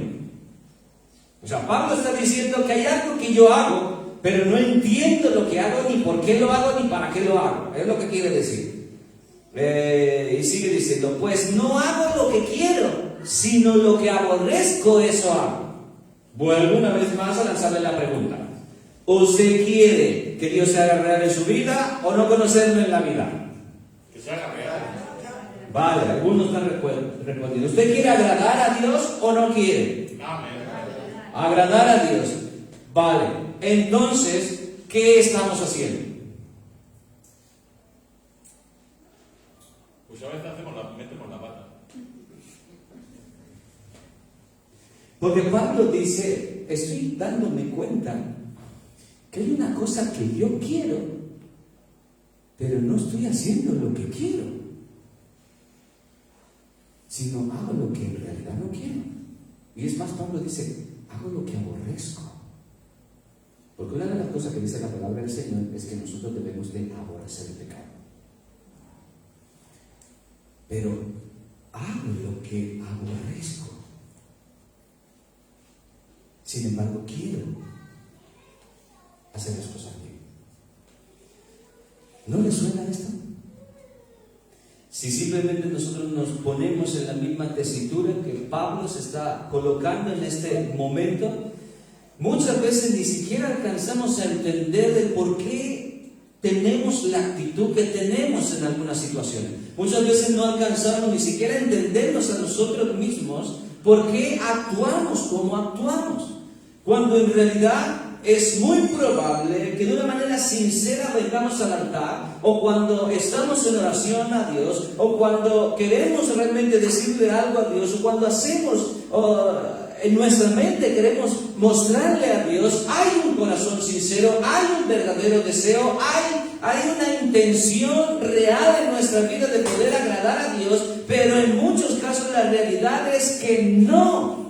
O sea, Pablo está diciendo que hay algo que yo hago, pero no entiendo lo que hago, ni por qué lo hago, ni para qué lo hago. Es lo que quiere decir. Y sigue diciendo, pues no hago lo que quiero, sino lo que aborrezco, eso hago. Vuelvo una vez más a lanzarle la pregunta. ¿Usted quiere que Dios se haga real en su vida o no conocerlo en la vida? Que se haga real. Vale, algunos están respondiendo. ¿Usted quiere agradar a Dios o no quiere? Amén. Agradar a Dios. Vale, entonces, ¿qué estamos haciendo? Pues a veces metemos la pata. Porque Pablo dice, estoy dándome cuenta que hay una cosa que yo quiero, pero no estoy haciendo lo que quiero, sino hago lo que en realidad no quiero. Y es más, Pablo dice, hago lo que aborrezco. Porque una de las cosas que dice la palabra del Señor es que nosotros debemos de aborrecer el pecado. Pero hago lo que aborrezco. Sin embargo, quiero hacer las cosas bien. ¿No le suena esto? Si simplemente nosotros nos ponemos en la misma tesitura que Pablo se está colocando en este momento, muchas veces ni siquiera alcanzamos a entender el por qué tenemos la actitud que tenemos en algunas situaciones. Muchas veces no alcanzamos ni siquiera a entendernos a nosotros mismos por qué actuamos como actuamos, cuando en realidad es muy probable que de una manera sincera vengamos al altar, o cuando estamos en oración a Dios, o cuando queremos realmente decirle algo a Dios, o cuando hacemos en nuestra mente queremos mostrarle a Dios, hay un corazón sincero, hay un verdadero deseo, hay una intención real en nuestra vida de poder agradar a Dios, pero en muchos casos la realidad es que no.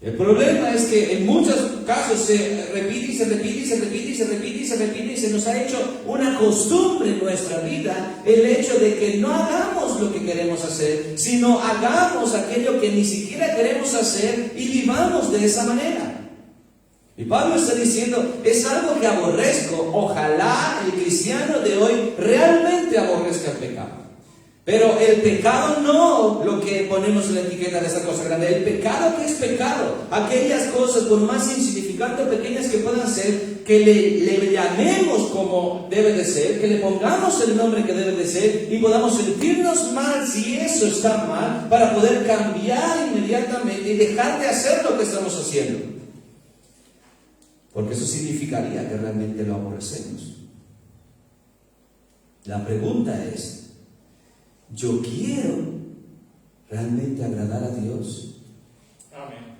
El problema es que en muchos casos se repite y se repite y se repite y se repite y se repite y se nos ha hecho una costumbre en nuestra vida el hecho de que no hagamos lo que queremos hacer, sino hagamos aquello que ni siquiera queremos hacer y vivamos de esa manera. Y Pablo está diciendo, es algo que aborrezco. Ojalá el cristiano de hoy realmente aborrezca el pecado. Pero el pecado no lo que ponemos en la etiqueta de esa cosa grande. El pecado, ¿qué es pecado? Aquellas cosas, por más insignificantes o pequeñas que puedan ser, que le llamemos como debe de ser, que le pongamos el nombre que debe de ser y podamos sentirnos mal si eso está mal, para poder cambiar inmediatamente y dejar de hacer lo que estamos haciendo. Porque eso significaría que realmente lo aborrecemos. La pregunta es, ¿yo quiero realmente agradar a Dios? Amén.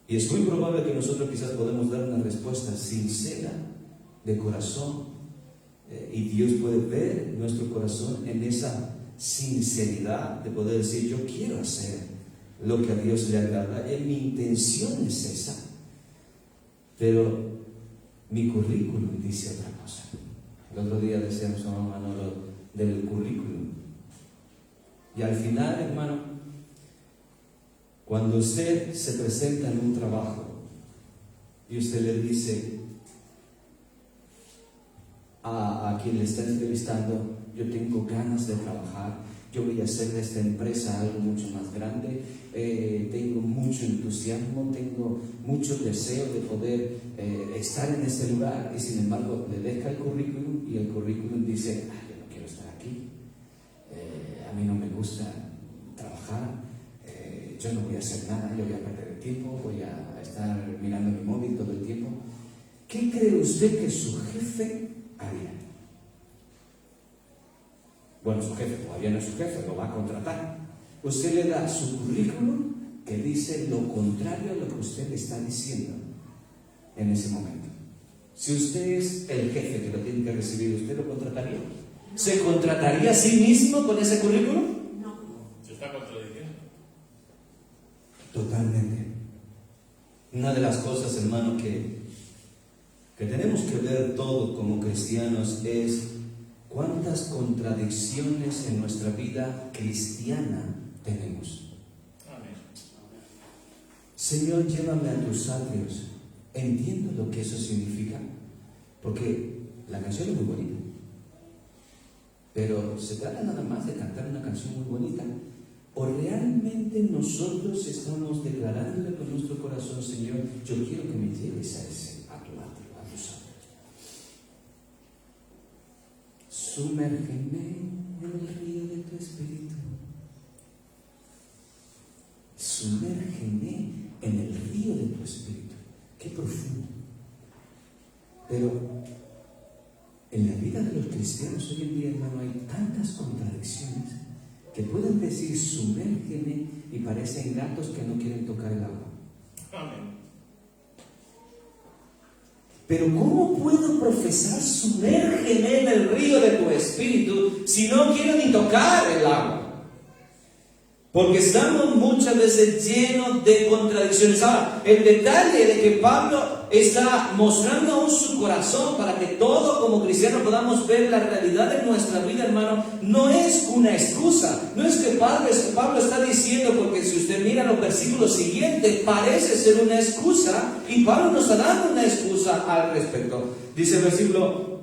Y es muy probable que nosotros quizás podemos dar una respuesta sincera, de corazón, y Dios puede ver nuestro corazón en esa sinceridad de poder decir, yo quiero hacer lo que a Dios le agrada, y mi intención es esa, pero mi currículum dice otra cosa. El otro día decíamos a Manolo del currículum. Y al final, hermano, cuando usted se presenta en un trabajo y usted le dice a quien le está entrevistando, yo tengo ganas de trabajar, yo voy a hacer de esta empresa algo mucho más grande, tengo mucho entusiasmo, tengo mucho deseo de poder estar en este lugar, y sin embargo le deja el currículum y el currículum dice, yo no quiero estar aquí, a mí no me gusta trabajar, yo no voy a hacer nada, yo voy a perder el tiempo, voy a estar mirando mi móvil todo el tiempo. ¿Qué cree usted que su jefe haría? Bueno, su jefe todavía no es su jefe, lo va a contratar. Usted le da su currículum que dice lo contrario a lo que usted le está diciendo en ese momento. Si usted es el jefe que lo tiene que recibir, ¿usted lo contrataría? ¿Se contrataría a sí mismo con ese currículum? Se está contradiciendo. Totalmente. Una de las cosas, hermano, que tenemos que ver todos como cristianos es cuántas contradicciones en nuestra vida cristiana tenemos. Amén. Señor, llévame a tus atrios. Entiendo lo que eso significa, porque la canción es muy bonita, pero ¿se trata nada más de cantar una canción muy bonita? ¿O realmente nosotros estamos declarándole con nuestro corazón, Señor, yo quiero que me lleves a ese atrio, a tus atrios? Sumérgeme en el río de tu espíritu. Sumérgeme en el río de tu espíritu. Qué profundo. Pero en la vida de los cristianos hoy en día, hermano, hay tantas contradicciones que pueden decir sumérgeme y parecen gatos que no quieren tocar el agua. Amén. Pero ¿cómo puedo profesar sumérgeme en el río de tu espíritu si no quiero ni tocar el agua? Porque estamos muchas veces llenos de contradicciones. Ahora, el detalle de que Pablo está mostrando aún su corazón para que todos como cristianos podamos ver la realidad de nuestra vida, hermano, no es una excusa. No es que Pablo está diciendo, porque si usted mira los versículos siguientes, parece ser una excusa, y Pablo nos está dando una excusa al respecto. Dice el versículo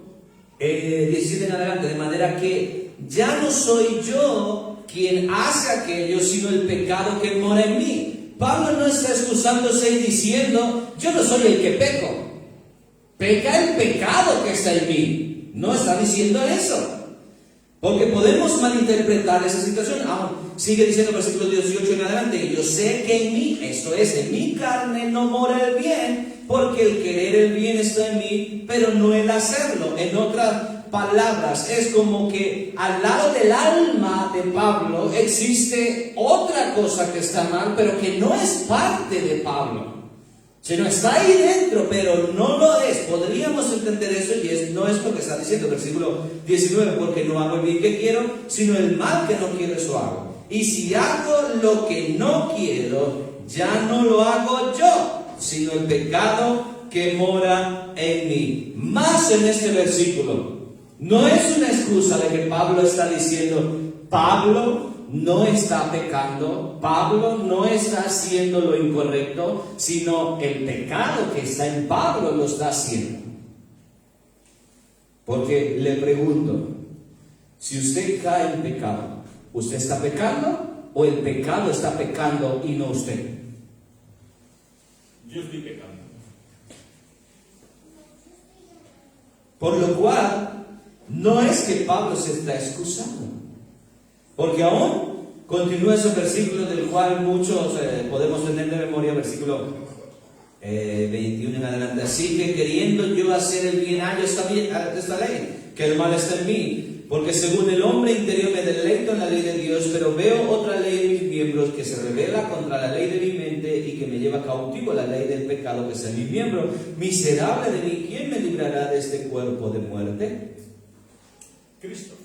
17 en adelante, de manera que ya no soy yo quien hace aquello, sino el pecado que mora en mí. Pablo no está excusándose y diciendo, yo no soy el que peco. Peca el pecado que está en mí. No está diciendo eso. Porque podemos malinterpretar esa situación. Sigue diciendo el versículo 18 en adelante, yo sé que en mí, esto es, en mi carne no mora el bien, porque el querer el bien está en mí, pero no el hacerlo. En otras palabras, es como que al lado del alma de Pablo existe otra cosa que está mal, pero que no es parte de Pablo. Sino está ahí dentro, pero no lo es. Podríamos entender eso y no es lo que está diciendo. Versículo 19, porque no hago el bien que quiero, sino el mal que no quiero, eso hago. Y si hago lo que no quiero, ya no lo hago yo, sino el pecado que mora en mí. Más en este versículo. No es una excusa de que Pablo está diciendo, Pablo no está pecando, Pablo no está haciendo lo incorrecto, sino el pecado que está en Pablo lo está haciendo. Porque le pregunto, si usted cae en pecado, ¿usted está pecando o el pecado está pecando y no usted? Yo estoy pecando. Por lo cual, no es que Pablo se está excusando, porque aún continúa ese versículo del cual muchos podemos tener de memoria, versículo 21 en adelante. Así que queriendo yo hacer el bien, hallo esta ley, que el mal está en mí, porque según el hombre interior me deleito en la ley de Dios, pero veo otra ley en mis miembros que se revela contra la ley de mi mente y que me lleva cautivo a la ley del pecado que está en mi miembro. Miserable de mí, ¿quién me librará de este cuerpo de muerte? Cristo.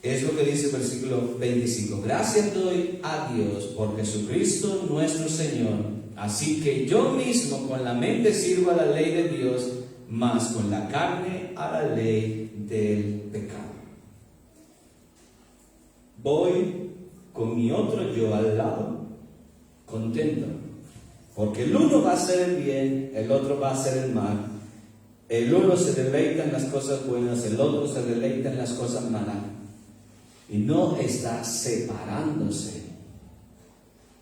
Es lo que dice el versículo 25. Gracias doy a Dios por Jesucristo nuestro Señor. Así que yo mismo con la mente sirvo a la ley de Dios, mas con la carne a la ley del pecado. Voy con mi otro yo al lado, contento, porque el uno va a hacer el bien, el otro va a hacer el mal. El uno se deleita en las cosas buenas, el otro se deleita en las cosas malas. Y no está separándose.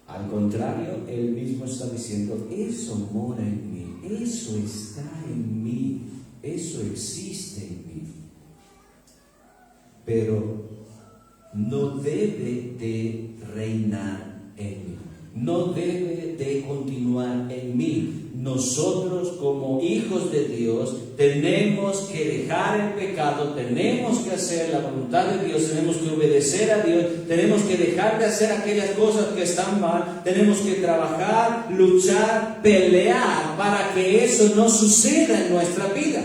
Al contrario, él mismo está diciendo, eso mora en mí, eso está en mí, eso existe en mí. Pero no debe de reinar en mí, no debe de continuar en mí. Nosotros como hijos de Dios tenemos que dejar el pecado, tenemos que hacer la voluntad de Dios, tenemos que obedecer a Dios, tenemos que dejar de hacer aquellas cosas que están mal, tenemos que trabajar, luchar, pelear para que eso no suceda en nuestra vida.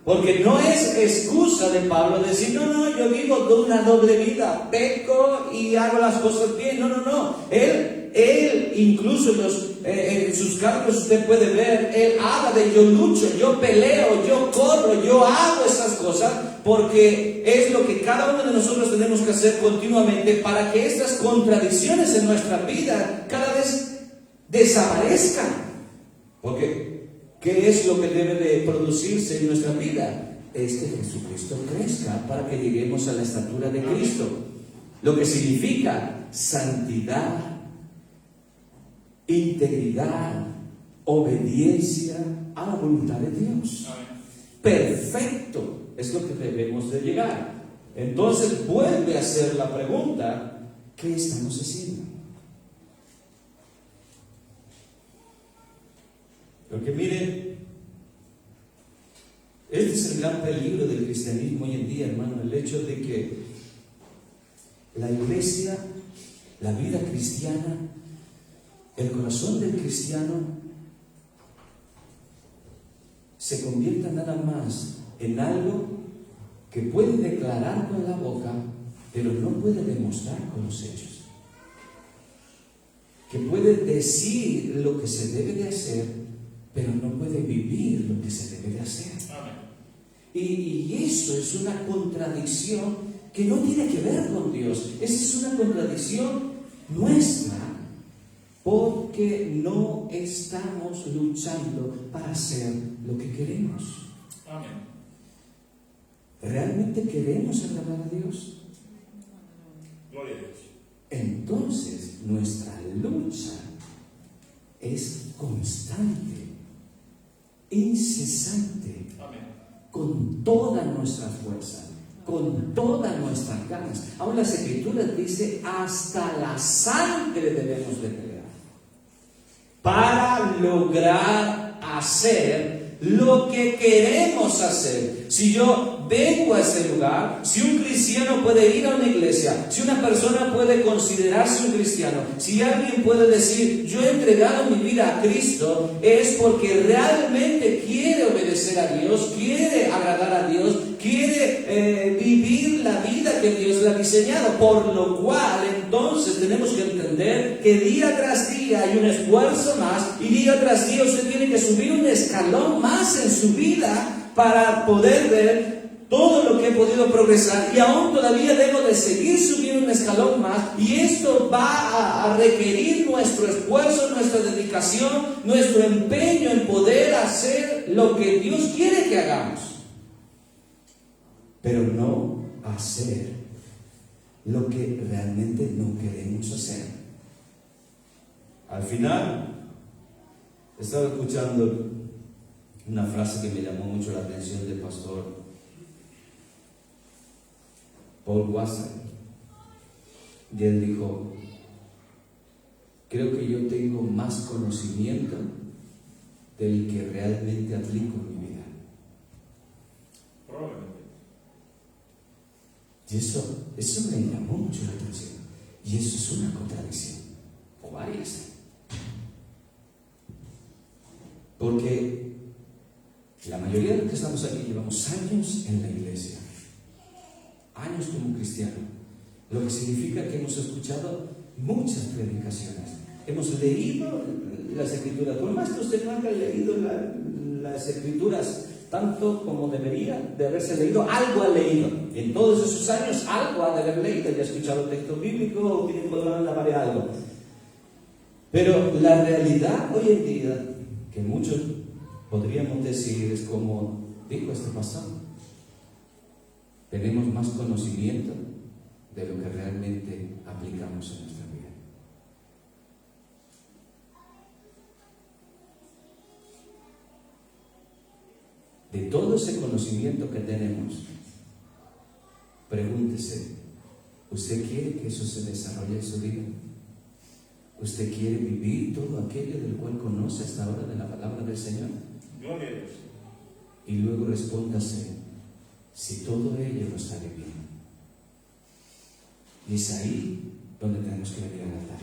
Porque no es excusa de Pablo decir, no, yo vivo de una doble vida, peco y hago las cosas bien. No. Él incluso en sus cartas usted puede ver, él habla de yo lucho, yo peleo, yo corro, yo hago esas cosas, porque es lo que cada uno de nosotros tenemos que hacer continuamente para que estas contradicciones en nuestra vida cada vez desaparezcan. Porque, ¿qué es lo que debe de producirse en nuestra vida? Es que Jesucristo crezca para que lleguemos a la estatura de Cristo. Lo que significa santidad, integridad, obediencia a la voluntad de Dios. Perfecto es lo que debemos de llegar. Entonces vuelve a hacer la pregunta, ¿qué estamos haciendo? Porque miren, este es el gran peligro del cristianismo hoy en día, hermano, el hecho de que la iglesia, la vida cristiana, el corazón del cristiano se convierta nada más en algo que puede declarar con la boca, pero no puede demostrar con los hechos. Que puede decir lo que se debe de hacer, pero no puede vivir lo que se debe de hacer. Y eso es una contradicción que no tiene que ver con Dios. Esa es una contradicción nuestra, porque no estamos luchando para hacer lo que queremos. Amén. ¿Realmente queremos agradar a Dios? Gloria a Dios. Entonces, nuestra lucha es constante, incesante, Amén. con toda nuestra fuerza, con todas nuestras ganas. Aún las Escrituras dice, hasta la sangre debemos de pelear para lograr hacer lo que queremos hacer. Si yo vengo a ese lugar, si un cristiano puede ir a una iglesia, si una persona puede considerarse un cristiano, si alguien puede decir, yo he entregado mi vida a Cristo, es porque realmente quiere obedecer a Dios, quiere agradar a Dios, quiere vivir la vida que Dios le ha diseñado. Por lo cual, entonces, tenemos que entender que día tras día hay un esfuerzo más, y día tras día usted tiene que subir un escalón más en su vida para poder ver todo lo que he podido progresar, y aún todavía debo de seguir subiendo un escalón más, y esto va a requerir nuestro esfuerzo, nuestra dedicación, nuestro empeño en poder hacer lo que Dios quiere que hagamos, pero no hacer lo que realmente no queremos hacer. Al final, estaba escuchando una frase que me llamó mucho la atención del pastor Paul Wasser, y él dijo, creo que yo tengo más conocimiento del que realmente aplico en mi vida. Probablemente. Y eso me llamó mucho la atención, y eso es una contradicción, o varias. Porque la mayoría de los que estamos aquí llevamos años en la iglesia, años como cristianos, lo que significa que hemos escuchado muchas predicaciones, hemos leído las Escrituras. Por más que usted no haya leído las Escrituras tanto como debería de haberse leído, algo ha leído. En todos esos años algo ha de haber leído, ya ha escuchado texto bíblico o tiene que alabar algo. Pero la realidad hoy en día, que muchos podríamos decir, es como dijo este pastor, tenemos más conocimiento de lo que realmente aplicamos en nuestra vida. De todo ese conocimiento que tenemos, pregúntese, ¿usted quiere que eso se desarrolle en su vida? ¿Usted quiere vivir todo aquello del cual conoce hasta ahora de la palabra del Señor? Gloria a Dios. Y luego respóndase si todo ello lo está viviendo. Y es ahí donde tenemos que venir al altar.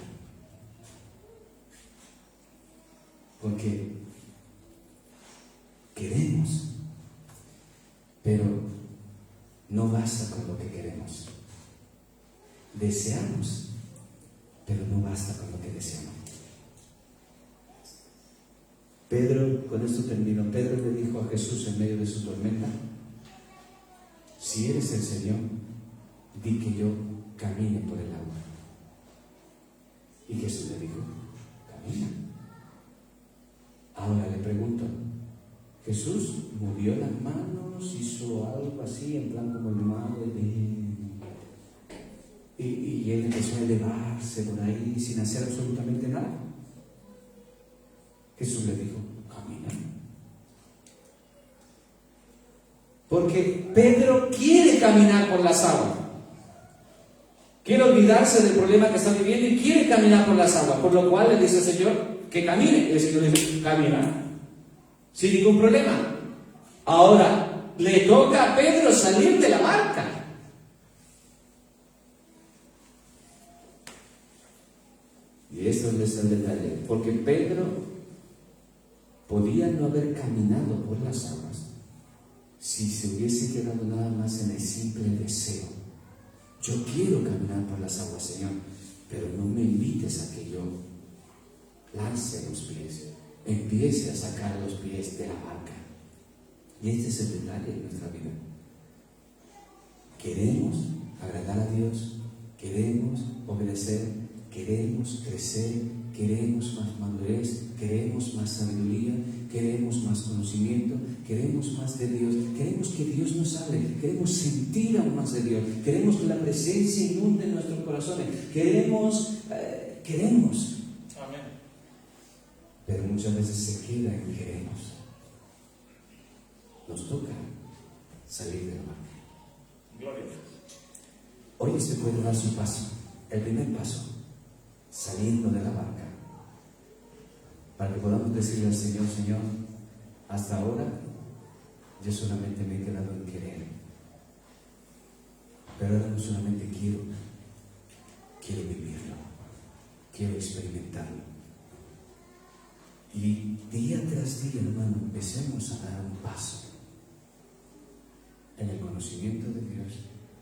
Porque queremos Pero no basta con lo que queremos. Deseamos, pero no basta con lo que deseamos. Pedro, con esto termino, Pedro le dijo a Jesús en medio de su tormenta: si eres el Señor, di que yo camine por el agua. Y Jesús le dijo: camina. Ahora le pregunto, ¿Jesús movió las manos, hizo algo así, en plan como el mago, y él empezó a elevarse por ahí sin hacer absolutamente nada? Jesús le dijo: camina. Porque Pedro quiere caminar por las aguas. Quiere olvidarse del problema que está viviendo y quiere caminar por las aguas. Por lo cual le dice al Señor que camine. Y el Señor le dice: camina. Sin ningún problema. Ahora, le toca a Pedro salir de la barca. Y esto es donde está el detalle. Porque Pedro podía no haber caminado por las aguas si se hubiese quedado nada más en el simple deseo. Yo quiero caminar por las aguas, Señor, pero no me invites a que yo lance los pies, empiece a sacar los pies de la barca. Y este es el detalle de nuestra vida. Queremos agradar a Dios, queremos obedecer, queremos crecer, queremos más madurez, queremos más sabiduría, queremos más conocimiento, queremos más de Dios, queremos que Dios nos hable, queremos sentir aún más de Dios, queremos que la presencia inunde nuestros corazones, queremos. Amén. Pero muchas veces se queda en queremos. Nos toca salir de la barca. Gloria a Dios. Hoy usted puede dar su paso, el primer paso, saliendo de la barca, para que podamos decirle al Señor: Señor, hasta ahora yo solamente me he quedado en querer, pero ahora no solamente quiero vivirlo, quiero experimentarlo. Y día tras día, hermano, empecemos a dar un paso en el conocimiento de Dios,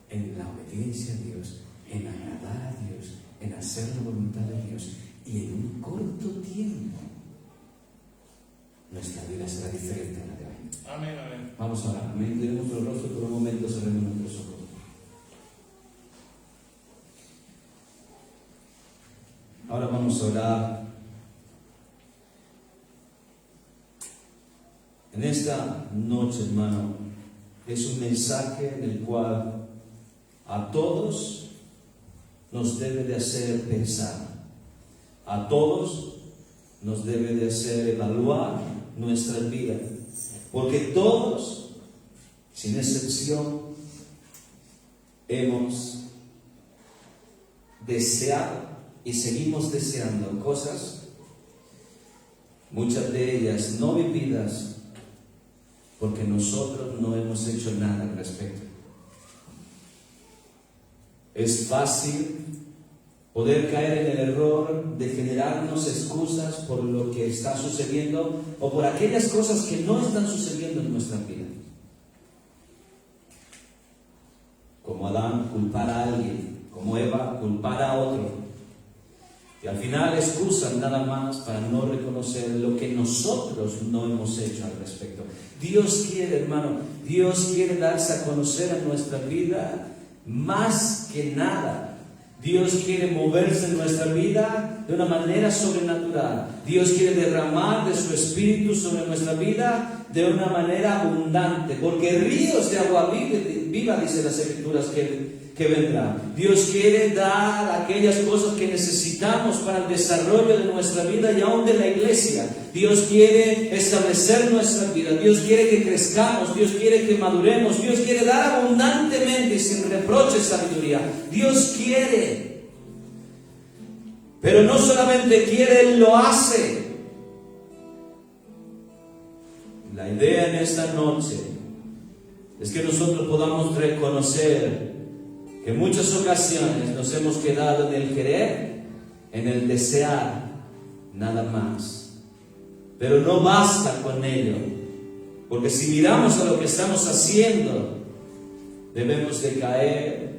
en la obediencia a Dios, en agradar a Dios, en hacer la voluntad de Dios, y en un corto tiempo nuestra vida será diferente a la de hoy. Amén, amén. Vamos a orar. Amén. Tenemos nuestro rostro por un momento, cerremos nuestros ojos. Ahora vamos a orar. En esta noche, hermano, es un mensaje en el cual a todos nos debe de hacer pensar. A todos nos debe de hacer evaluar nuestras vidas. Porque todos, sin excepción, hemos deseado y seguimos deseando cosas, muchas de ellas no vividas, porque nosotros no hemos hecho nada al respecto. Es fácil poder caer en el error de generarnos excusas por lo que está sucediendo o por aquellas cosas que no están sucediendo en nuestra vida. Como Adán, culpar a alguien, como Eva, culpar a otro. Y al final excusan nada más para no reconocer lo que nosotros no hemos hecho al respecto. Dios quiere, hermano, Dios quiere darse a conocer a nuestra vida más que nada. Dios quiere moverse en nuestra vida de una manera sobrenatural. Dios quiere derramar de su Espíritu sobre nuestra vida de una manera abundante. Porque ríos de agua viva, dice las Escrituras, que vendrán. Dios quiere dar aquellas cosas que necesitamos para el desarrollo de nuestra vida y aún de la iglesia. Dios quiere establecer nuestra vida. Dios quiere que crezcamos. Dios quiere que maduremos. Dios quiere dar abundantemente y sin reproche sabiduría. Dios quiere. Pero no solamente quiere, Él lo hace. La idea en esta noche es que nosotros podamos reconocer que en muchas ocasiones nos hemos quedado en el querer, en el desear, nada más. Pero no basta con ello. Porque si miramos a lo que estamos haciendo, debemos de caer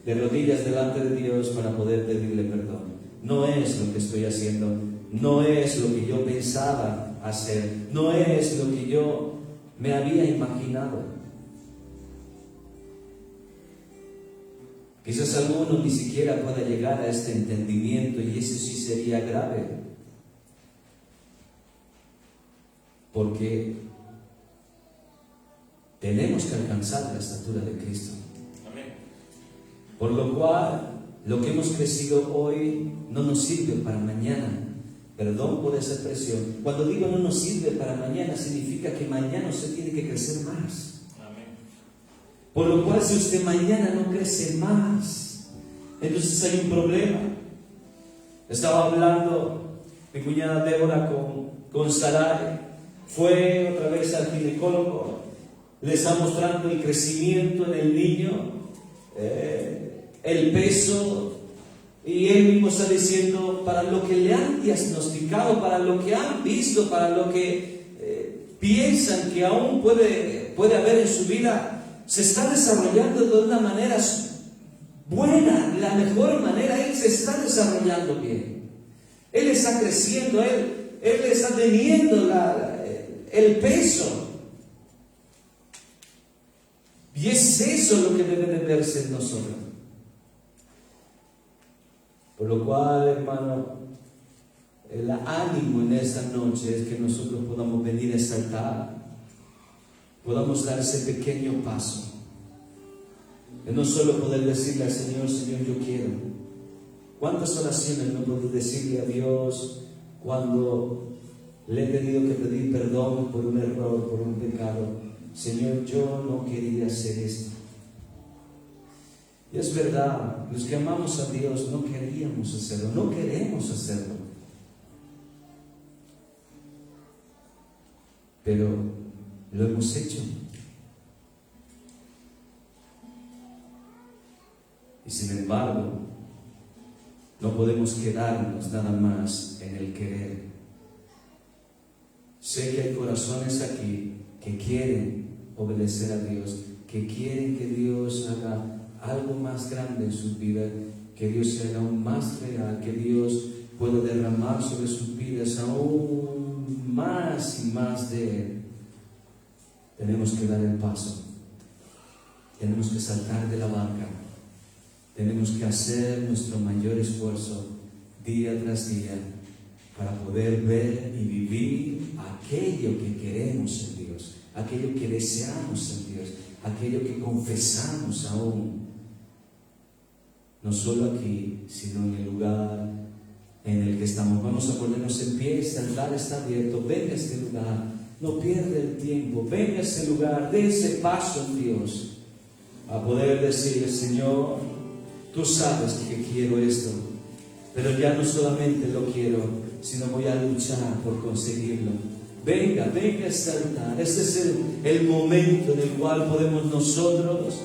de rodillas delante de Dios para poder pedirle perdón. No es lo que estoy haciendo, no es lo que yo pensaba hacer, no es lo que yo me había imaginado. Quizás alguno ni siquiera pueda llegar a este entendimiento y eso sí sería grave. Porque tenemos que alcanzar la estatura de Cristo. Amén. Por lo cual, lo que hemos crecido hoy no nos sirve para mañana. Perdón por esa expresión. Cuando digo no nos sirve para mañana, significa que mañana usted tiene que crecer más. Por lo cual, si usted mañana no crece más, entonces hay un problema. Estaba hablando mi cuñada Débora con Sarai. Fue otra vez al ginecólogo. Le está mostrando el crecimiento en el niño, el peso. Y él mismo está diciendo, para lo que le han diagnosticado, para lo que han visto, para lo que piensan que aún puede haber en su vida, se está desarrollando de una manera buena, la mejor manera. Él se está desarrollando bien. Él está creciendo, él está teniendo el peso. Y es eso lo que debe de verse en nosotros. Por lo cual, hermano, el ánimo en esta noche es que nosotros podamos venir a este altar, podamos dar ese pequeño paso, de no solo poder decirle al Señor, Señor, yo quiero. ¿Cuántas oraciones no puedo decirle a Dios cuando le he tenido que pedir perdón por un error, por un pecado? Señor, yo no quería hacer esto. Y es verdad, los que amamos a Dios no queríamos hacerlo, no queremos hacerlo. Pero lo hemos hecho. Y sin embargo, no podemos quedarnos nada más en el querer. Sé que hay corazones aquí que quieren obedecer a Dios, que quieren que Dios haga algo más grande en sus vidas, que Dios se haga aún más real, que Dios pueda derramar sobre sus vidas aún más y más de Él. Tenemos que dar el paso, tenemos que saltar de la barca, tenemos que hacer nuestro mayor esfuerzo día tras día para poder ver y vivir aquello que queremos en Dios, aquello que deseamos en Dios, aquello que confesamos aún, no solo aquí, sino en el lugar en el que estamos. Vamos a ponernos en pie, este altar está abierto, venga a este lugar, no pierda el tiempo, venga a este lugar, dé ese paso en Dios, a poder decirle, Señor, tú sabes que quiero esto, pero ya no solamente lo quiero, sino voy a luchar por conseguirlo. Venga a este altar. Este es el momento en el cual podemos nosotros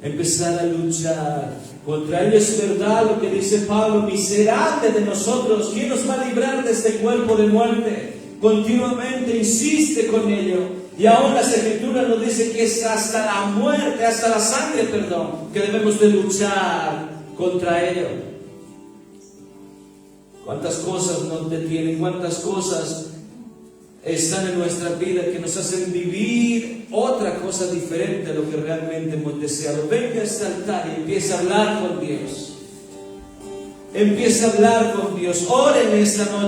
empezar a luchar contra ello. Es verdad lo que dice Pablo, miserable de nosotros, ¿quién nos va a librar de este cuerpo de muerte? Continuamente insiste con ello. Y aún las Escrituras nos dicen que es hasta la muerte, hasta la sangre, perdón, que debemos de luchar contra ello. ¿Cuántas cosas nos detienen? ¿Cuántas cosas están en nuestra vida que nos hacen vivir otra cosa diferente a lo que realmente hemos deseado? Venga a este altar y empieza a hablar con Dios. Empieza a hablar con Dios. Oren esta noche.